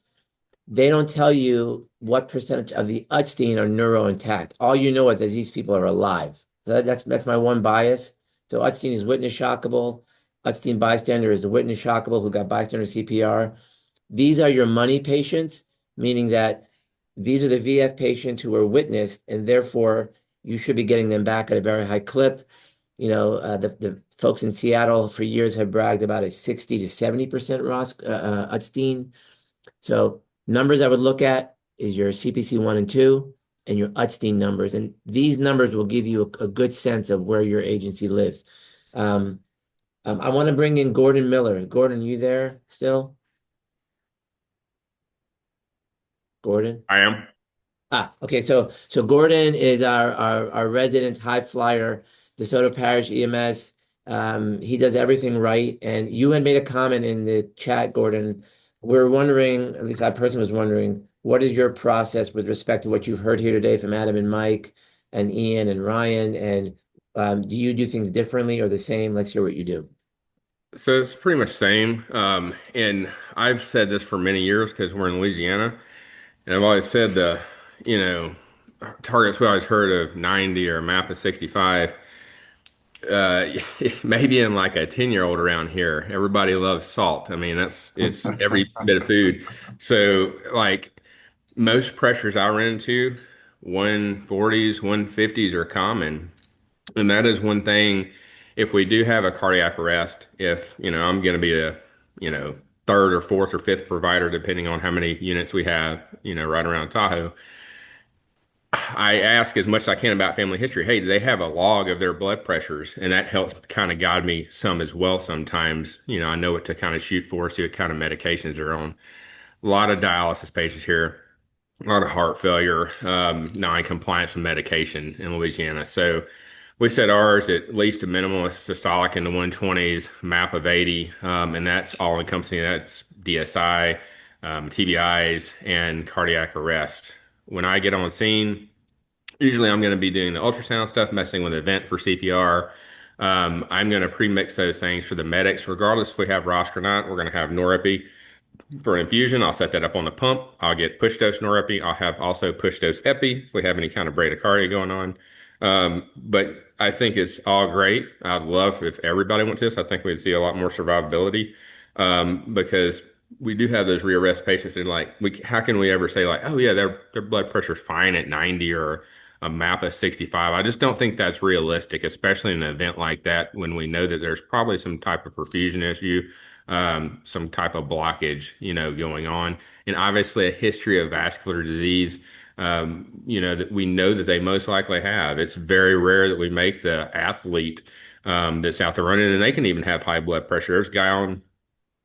Speaker 1: they don't tell you what percentage of the 𝐬𝐧 are neuro intact. All you know is that these people are alive. So that's my one bias. So 𝐬𝐧 is witness shockable. 𝐬𝐧 bystander is the witness shockable who got bystander CPR. These are your money patients, meaning that these are the VF patients who were witnessed, and therefore you should be getting them back at a very high clip. The folks in Seattle for years have bragged about a 60 to 70% �ROSC 𝐬𝐧. So numbers I would look at is your CPC 1 and 2 and your 𝐬𝐧 numbers. And these numbers will give you a good sense of where your agency lives. I want to bring in Gordon Miller. Gordon, you there still? Gordon?
Speaker 11: I am.
Speaker 1: Okay. So Gordon is our resident high flyer, DeSoto Parish EMS. He does everything right. And you had made a comment in the chat, Gordon. We're wondering, at least I personally was wondering, what is your process with respect to what you've heard here today from Adam and Mike and Ian and Ryan? And do you do things differently or the same? Let's hear what you do.
Speaker 11: So it's pretty much the same. And I've said this for many years because we're in Louisiana. And I've always said targets we always heard of 90 or a map of 65. Maybe in like a 10-year-old around here, everybody loves salt. I mean, it's every bit of food. So like most pressures I run into, 140s, 150s are common. And that is one thing, if we do have a cardiac arrest, if, I'm going to be a, third or fourth or fifth provider, depending on how many units we have, right around Tahoe, I ask as much as I can about family history. Hey, do they have a log of their blood pressures? And that helps kind of guide me some as well sometimes. I know what to kind of shoot for, see what kind of medications they're on. A lot of dialysis patients here, a lot of heart failure, non-compliance with medication in Louisiana. So we set ours at least a minimal systolic in the 120s, map of 80, and that's all encompassing. That's DSI, TBIs, and cardiac arrest. When I get on scene, usually I'm going to be doing the ultrasound stuff, messing with the vent for CPR. I'm going to pre-mix those things for the medics, regardless if we have �ROSC or not. We're going to have norepi for an infusion. I'll set that up on the pump. I'll get push dose norepi. I'll have also push dose epi if we have any kind of bradycardia going on. But I think it's all great. I'd love if everybody went to this. I think we'd see a lot more survivability, because we do have those rearrest patients, and how can we ever say oh yeah, their blood pressure's fine at 90 or a map of 65? I just don't think that's realistic, especially in an event like that when we know that there's probably some type of perfusion issue, some type of blockage, going on, and obviously a history of vascular disease. That we know that they most likely have. It's very rare that we make the athlete that's out there running, and they can even have high blood pressure. There's a guy on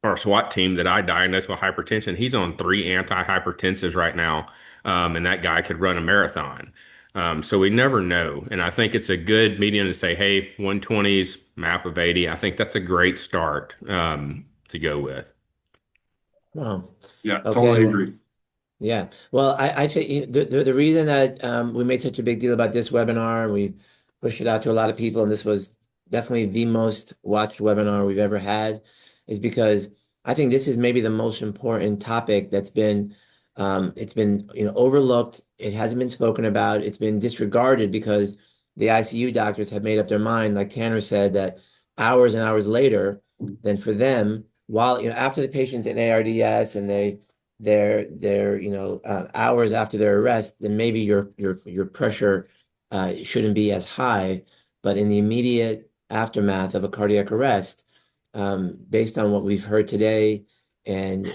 Speaker 11: our SWAT team that I diagnosed with hypertension. He's on 3 antihypertensives right now, and that guy could run a marathon. So we never know, and I think it's a good medium to say, hey, 120s, map of 80. I think that's a great start to go with.
Speaker 1: Wow.
Speaker 2: Yeah,
Speaker 1: Okay.
Speaker 2: totally agree.
Speaker 1: Yeah. Well, I think the reason that we made such a big deal about this webinar, and we pushed it out to a lot of people, and this was definitely the most watched webinar we've ever had, is because I think this is maybe the most important topic that's been it's been overlooked. It hasn't been spoken about. It's been disregarded because the ICU doctors have made up their mind, like Tanner said, that hours and hours later, then for them, while after the patient's in ARDS and they're hours after their arrest, then maybe your pressure it shouldn't be as high, but in the immediate aftermath of a cardiac arrest, based on what we've heard today and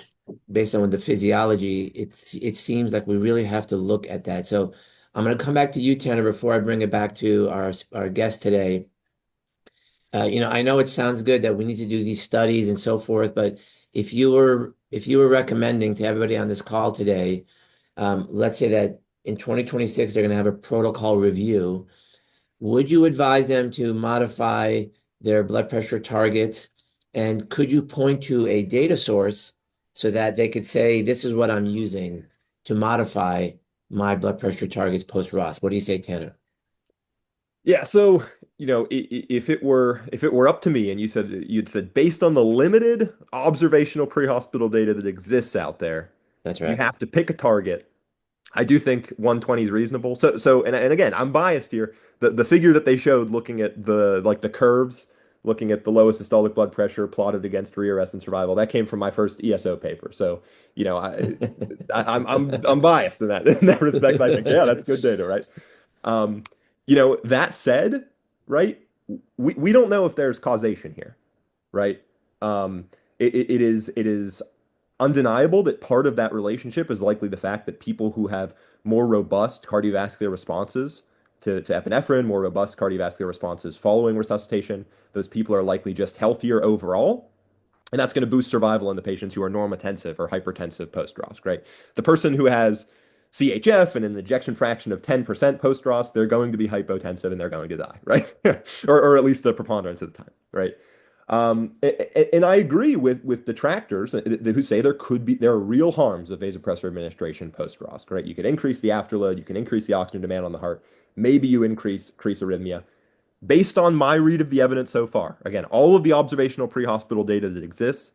Speaker 1: based on the physiology, it seems like we really have to look at that. So I'm going to come back to you, Tanner, before I bring it back to our guest today. I know it sounds good that we need to do these studies and so forth, but if you were recommending to everybody on this call today, let's say that in 2026 they're going to have a protocol review, would you advise them to modify their blood pressure targets? And could you point to a data source so that they could say, this is what I'm using to modify my blood pressure targets post-ROSC? What do you say, Tanner?
Speaker 4: Yeah, so if it were up to me, and you'd said based on the limited observational pre-hospital data that exists out there,
Speaker 1: that's right.
Speaker 4: You have to pick a target. I do think 120 is reasonable. And again, I'm biased here. The figure that they showed, looking at the curves, looking at the lowest systolic blood pressure plotted against rearrest and survival, that came from my first ESO paper. So I'm biased in that respect. I think that's good data, right? That said, right, we don't know if there's causation here, right? It is undeniable that part of that relationship is likely the fact that people who have more robust cardiovascular responses to epinephrine, more robust cardiovascular responses following resuscitation, those people are likely just healthier overall. And that's going to boost survival in the patients who are normotensive or hypertensive post-ROSC, right? The person who has CHF and an ejection fraction of 10% post-ROSC, they're going to be hypotensive and they're going to die, right? or at least the preponderance of the time, right? And I agree with detractors who say there are real harms of vasopressor administration post-ROSC, right? You can increase the afterload, you can increase the oxygen demand on the heart, maybe you increase arrhythmia. Based on my read of the evidence so far, again, all of the observational pre-hospital data that exists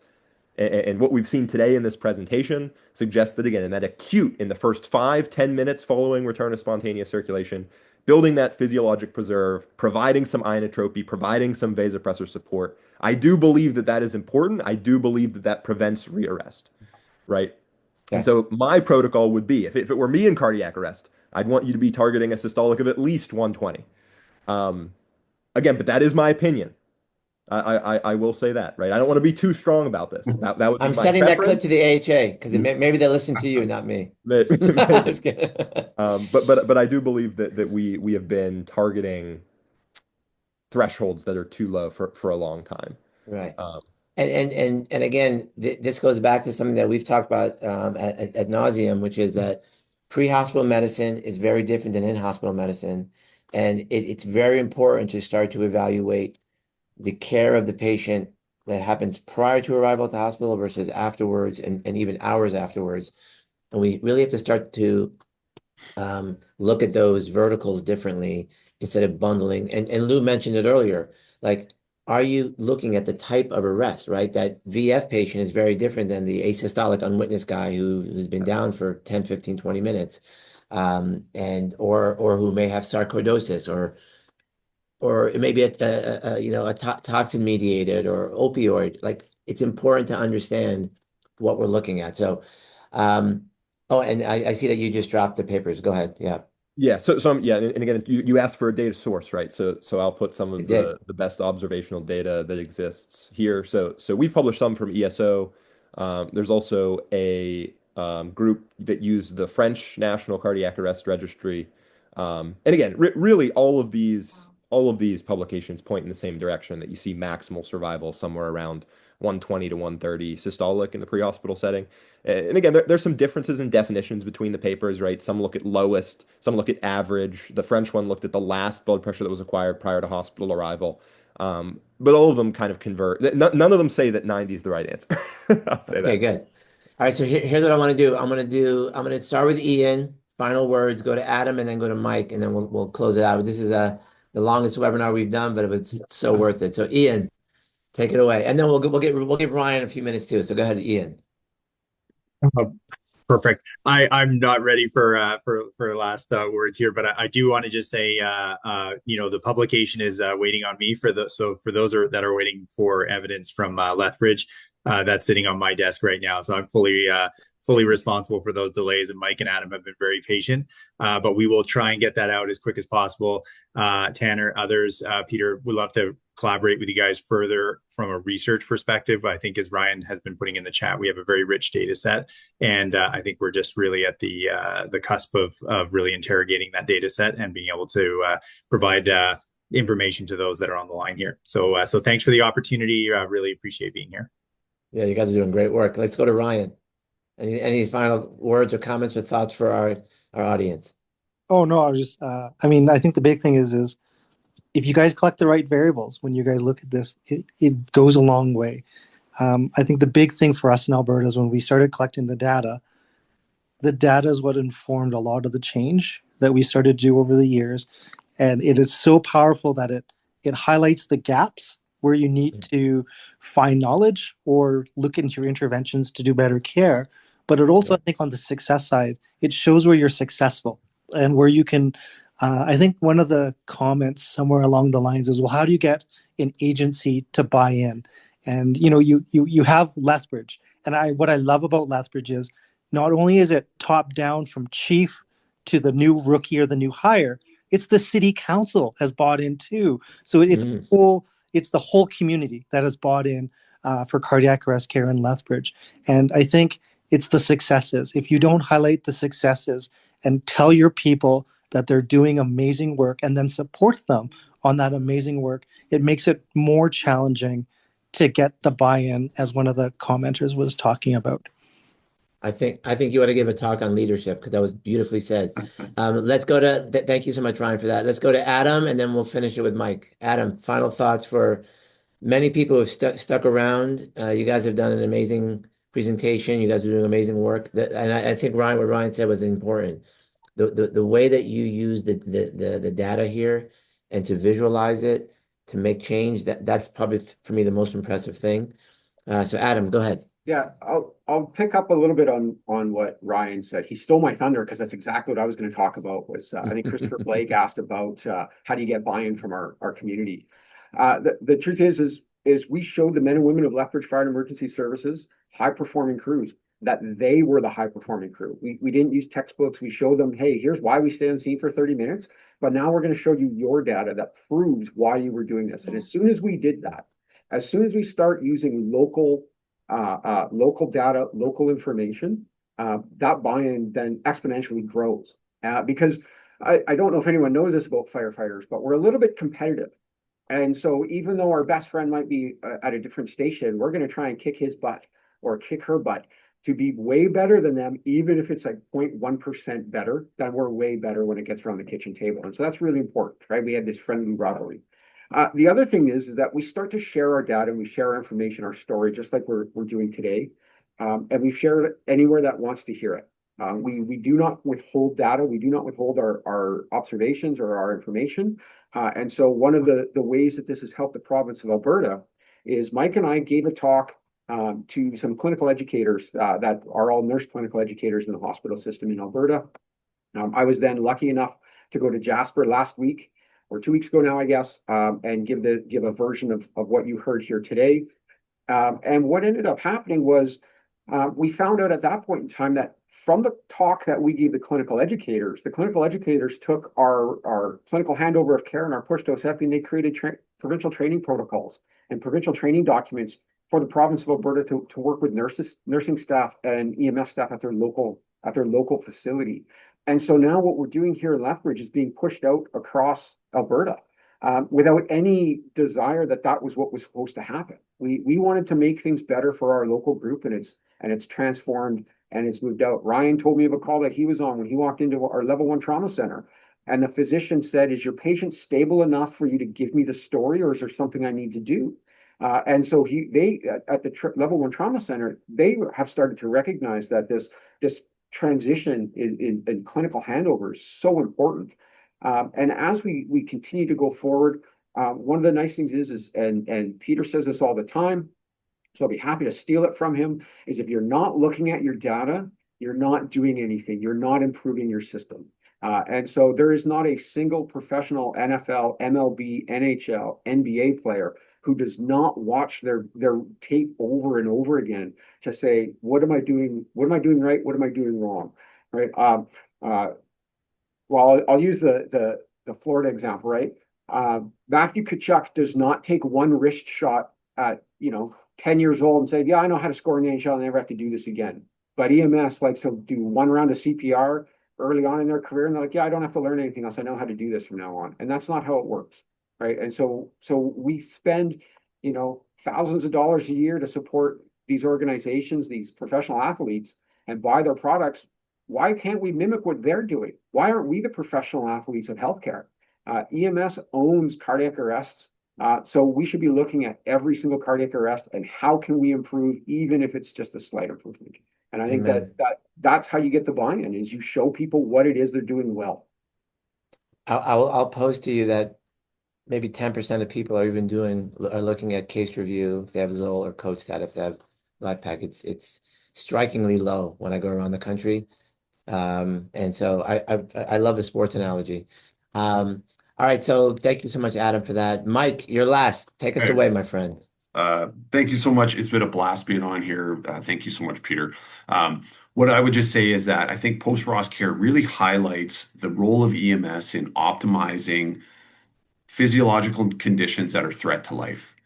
Speaker 4: and what we've seen today in this presentation suggests that, again, in that acute, in the first 5-10 minutes following return of spontaneous circulation, building that physiologic preserve, providing some inotropy, providing some vasopressor support. I do believe that is important. I do believe that prevents rearrest, right? Okay. And so my protocol would be, if it were me in cardiac arrest, I'd want you to be targeting a systolic of at least 120. Again, but that is my opinion. I will say that, right? I don't want to be too strong about this. That would be
Speaker 1: I'm
Speaker 4: my
Speaker 1: sending
Speaker 4: preference.
Speaker 1: that clip to the AHA because maybe they listen to you, not me.
Speaker 4: But I do believe that we have been targeting thresholds that are too low for a long time.
Speaker 1: Right. And again, this goes back to something that we've talked about ad nauseum, which is that pre-hospital medicine is very different than in-hospital medicine. And it's very important to start to evaluate the care of the patient that happens prior to arrival at the hospital versus afterwards and even hours afterwards. And we really have to start to look at those verticals differently instead of bundling. And Lou mentioned it earlier, like, are you looking at the type of arrest, right? That VF patient is very different than the asystolic unwitnessed guy who's been down for 10, 15, 20 minutes, or who may have sarcoidosis or it may be a toxin mediated or opioid. Like, it's important to understand what we're looking at. So, and I see that you just dropped the papers. Go ahead. Yeah.
Speaker 4: Yeah. And again, you asked for a data source, right? So I'll put some of the best observational data that exists here. So we've published some from ESO. There's also a group that used the French National Cardiac Arrest Registry. And again, really all of these publications point in the same direction, that you see maximal survival somewhere around 120 to 130 systolic in the pre-hospital setting. And again, there's some differences in definitions between the papers, right? Some look at lowest, some look at average. The French one looked at the last blood pressure that was acquired prior to hospital arrival. But all of them kind of convert. None of them say that 90 is the right answer. I'll say that.
Speaker 1: Okay, good. All right, so here's what I want to do. I'm going to start with Ian, final words, go to Adam, and then go to Mike, and then we'll close it out. This is the longest webinar we've done, but it was so worth it. So Ian, take it away, and then we'll give Ryan a few minutes too. So go ahead, Ian.
Speaker 6: Perfect. I'm not ready for last words here, but I do want to just say, the publication is waiting on me for those that are waiting for evidence from Lethbridge, that's sitting on my desk right now. So I'm fully fully responsible for those delays, and Mike and Adam have been very patient. But we will try and get that out as quick as possible. Tanner, others, Peter, would love to collaborate with you guys further from a research perspective. I think, as Ryan has been putting in the chat, we have a very rich data set, and I think we're just really at the cusp of really interrogating that data set and being able to provide information to those that are on the line here. So thanks for the opportunity. I really appreciate being here.
Speaker 1: Yeah, you guys are doing great work. Let's go to Ryan. Any final words or comments or thoughts for our audience?
Speaker 7: Oh no, I was just I mean, I think the big thing is if you guys collect the right variables when you guys look at this, it goes a long way. I think the big thing for us in Alberta is when we started collecting the data is what informed a lot of the change that we started to do over the years. And it is so powerful that it highlights the gaps where you need to find knowledge or look into your interventions to do better care. But it also, I think, on the success side, it shows where you're successful and where you can. I think one of the comments somewhere along the lines is, well, how do you get an agency to buy in? And you have Lethbridge, and what I love about Lethbridge is not only is it top down from chief to the new rookie or the new hire, it's the city council has bought in too. So it's the whole community that has bought in for cardiac arrest care in Lethbridge. And I think it's the successes. If you don't highlight the successes and tell your people that they're doing amazing work and then support them on that amazing work, it makes it more challenging to get the buy-in, as one of the commenters was talking about.
Speaker 1: I think you ought to give a talk on leadership, because that was beautifully said. Let's go to, thank you so much, Ryan, for that. Let's go to Adam, and then we'll finish it with Mike. Adam, final thoughts for many people who have stuck around. You guys have done an amazing presentation. You guys are doing amazing work. And I think what Ryan said was important. The way that you use the data here and to visualize it, to make change, that's probably, for me, the most impressive thing. So Adam, go ahead.
Speaker 3: Yeah, I'll pick up a little bit on what Ryan said. He stole my thunder, because that's exactly what I was going to talk about. Was I think Christopher Blake asked about how do you get buy-in from our community. The truth is we showed the men and women of Lethbridge Fire and Emergency Services, high-performing crews, that they were the high-performing crew. We didn't use textbooks. We showed them, hey, here's why we stay on scene for 30 minutes, but now we're going to show you your data that proves why you were doing this. And as soon as we did that, as soon as we start using local data, local information, that buy-in then exponentially grows. Because I don't know if anyone knows this about firefighters, but we're a little bit competitive. And so even though our best friend might be at a different station, we're going to try and kick his butt or kick her butt to be way better than them, even if it's like 0.1% better, then we're way better when it gets around the kitchen table. And so that's really important, right? We had this friendly rivalry. The other thing is that we start to share our data, and we share our information, our story, just like we're doing today. And we share it anywhere that wants to hear it. We do not withhold data. We do not withhold our observations or our information. And so one of the ways that this has helped the province of Alberta is Mike and I gave a talk to some clinical educators that are all nurse clinical educators in the hospital system in Alberta. I was then lucky enough to go to Jasper last week, or 2 weeks ago now, I guess, and give a version of what you heard here today. And what ended up happening was we found out at that point in time that from the talk that we gave the clinical educators took our clinical handover of care and our push-dose epi, and they created provincial training protocols and provincial training documents for the province of Alberta to work with nursing staff and EMS staff at their local facility. And so now what we're doing here in Lethbridge is being pushed out across Alberta without any desire that was what was supposed to happen. We wanted to make things better for our local group, and it's transformed and it's moved out. Ryan told me of a call that he was on when he walked into our level 1 trauma center, and the physician said, "Is your patient stable enough for you to give me the story, or is there something I need to do?" And so they at the level 1 trauma center, they have started to recognize that this transition in clinical handover is so important. And as we continue to go forward, one of the nice things is and Peter says this all the time, so I'll be happy to steal it from him, is if you're not looking at your data, you're not doing anything. You're not improving your system. And so there is not a single professional NFL, MLB, NHL, NBA player who does not watch their tape over and over again to say, what am I doing? What am I doing right? What am I doing wrong? Right. Well, I'll use the Florida example, right? Matthew Tkachuk does not take one wrist shot at 10 years old and say, yeah, I know how to score an NHL and never have to do this again. But EMS likes to do one round of CPR early on in their career, and they're like, yeah, I don't have to learn anything else. I know how to do this from now on. And that's not how it works, right? And so we spend, thousands of dollars a year to support these organizations, these professional athletes, and buy their products. Why can't we mimic what they're doing? Why aren't we the professional athletes of healthcare? EMS owns cardiac arrests. So we should be looking at every single cardiac arrest and how can we improve, even if it's just a slight improvement. And I think that's how you get the buy-in, is you show people what it is they're doing well.
Speaker 1: I'll pose to you that maybe 10% of people are looking at case review if they have Zoll or CoachStat if they have LifePak. It's strikingly low when I go around the country. And so I love the sports analogy. All right, so thank you so much, Adam, for that. Mike, you're last. Take us away, my friend.
Speaker 2: Thank you so much. It's been a blast being on here. Thank you so much, Peter. What I would just say is that I think post-ROSC care really highlights the role of EMS in optimizing physiological conditions that are threat to life.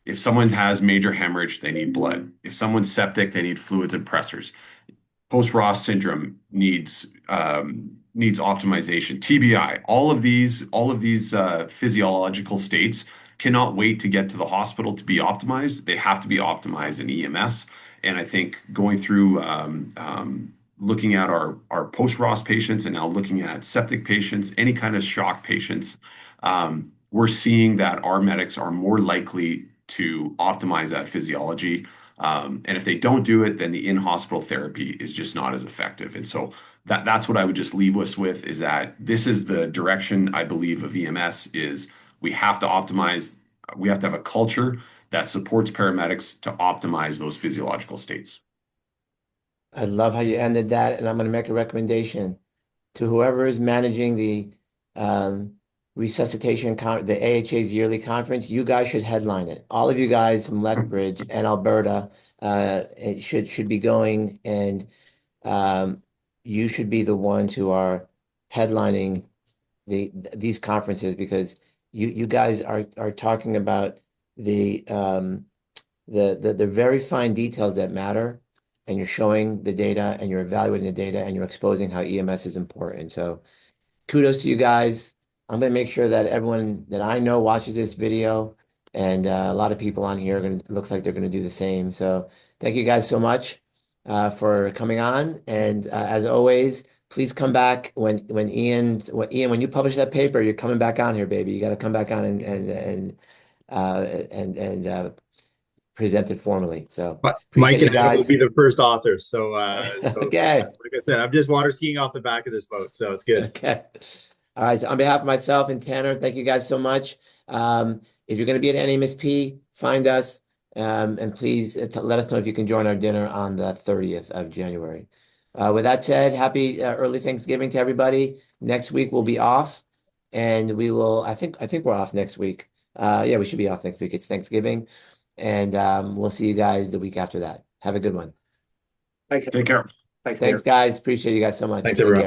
Speaker 2: If someone has major hemorrhage, they need blood. If someone's septic, they need fluids and pressors. Post-ROSC syndrome needs optimization. TBI, all of these physiological states cannot wait to get to the hospital to be optimized. They have to be optimized in EMS. And I think going through looking at our post-ROSC patients and now looking at septic patients, any kind of shock patients, we're seeing that our medics are more likely to optimize that physiology. And if they don't do it, then the in-hospital therapy is just not as effective. And so that's what I would just leave us with, is that this is the direction I believe of EMS is we have to optimize. We have to have a culture that supports paramedics to optimize those physiological states.
Speaker 1: I love how you ended that, and I'm going to make a recommendation to whoever is managing the resuscitation, the AHA's yearly conference. You guys should headline it. All of you guys from Lethbridge and Alberta should be going, and you should be the ones who are headlining these conferences, because you guys are talking about the very fine details that matter, and you're showing the data and you're evaluating the data and you're exposing how EMS is important. So kudos to you guys. I'm going to make sure that everyone that I know watches this video, and a lot of people on here looks like they're going to do the same. So thank you guys so much for coming on. And as always, please come back when Ian, when you publish that paper, you're coming back on here, baby. You got to come back on and present it formally. So
Speaker 6: Mike
Speaker 1: you
Speaker 6: and Adam
Speaker 1: guys
Speaker 6: will be the first authors. So,
Speaker 1: okay.
Speaker 6: Like I said, I'm just water skiing off the back of this boat, so it's good.
Speaker 1: Okay. All right. So on behalf of myself and Tanner, thank you guys so much. If you're going to be at NMSP, find us, and please let us know if you can join our dinner on the 30th of January. With that said, happy early Thanksgiving to everybody. Next week we'll be off, and we will. I think we're off next week. Yeah, we should be off next week. It's Thanksgiving, and we'll see you guys the week after that. Have a good one.
Speaker 3: Thanks.
Speaker 2: Take care.
Speaker 3: Thanks,
Speaker 1: guys. Appreciate you guys so much.
Speaker 6: Thanks, everyone.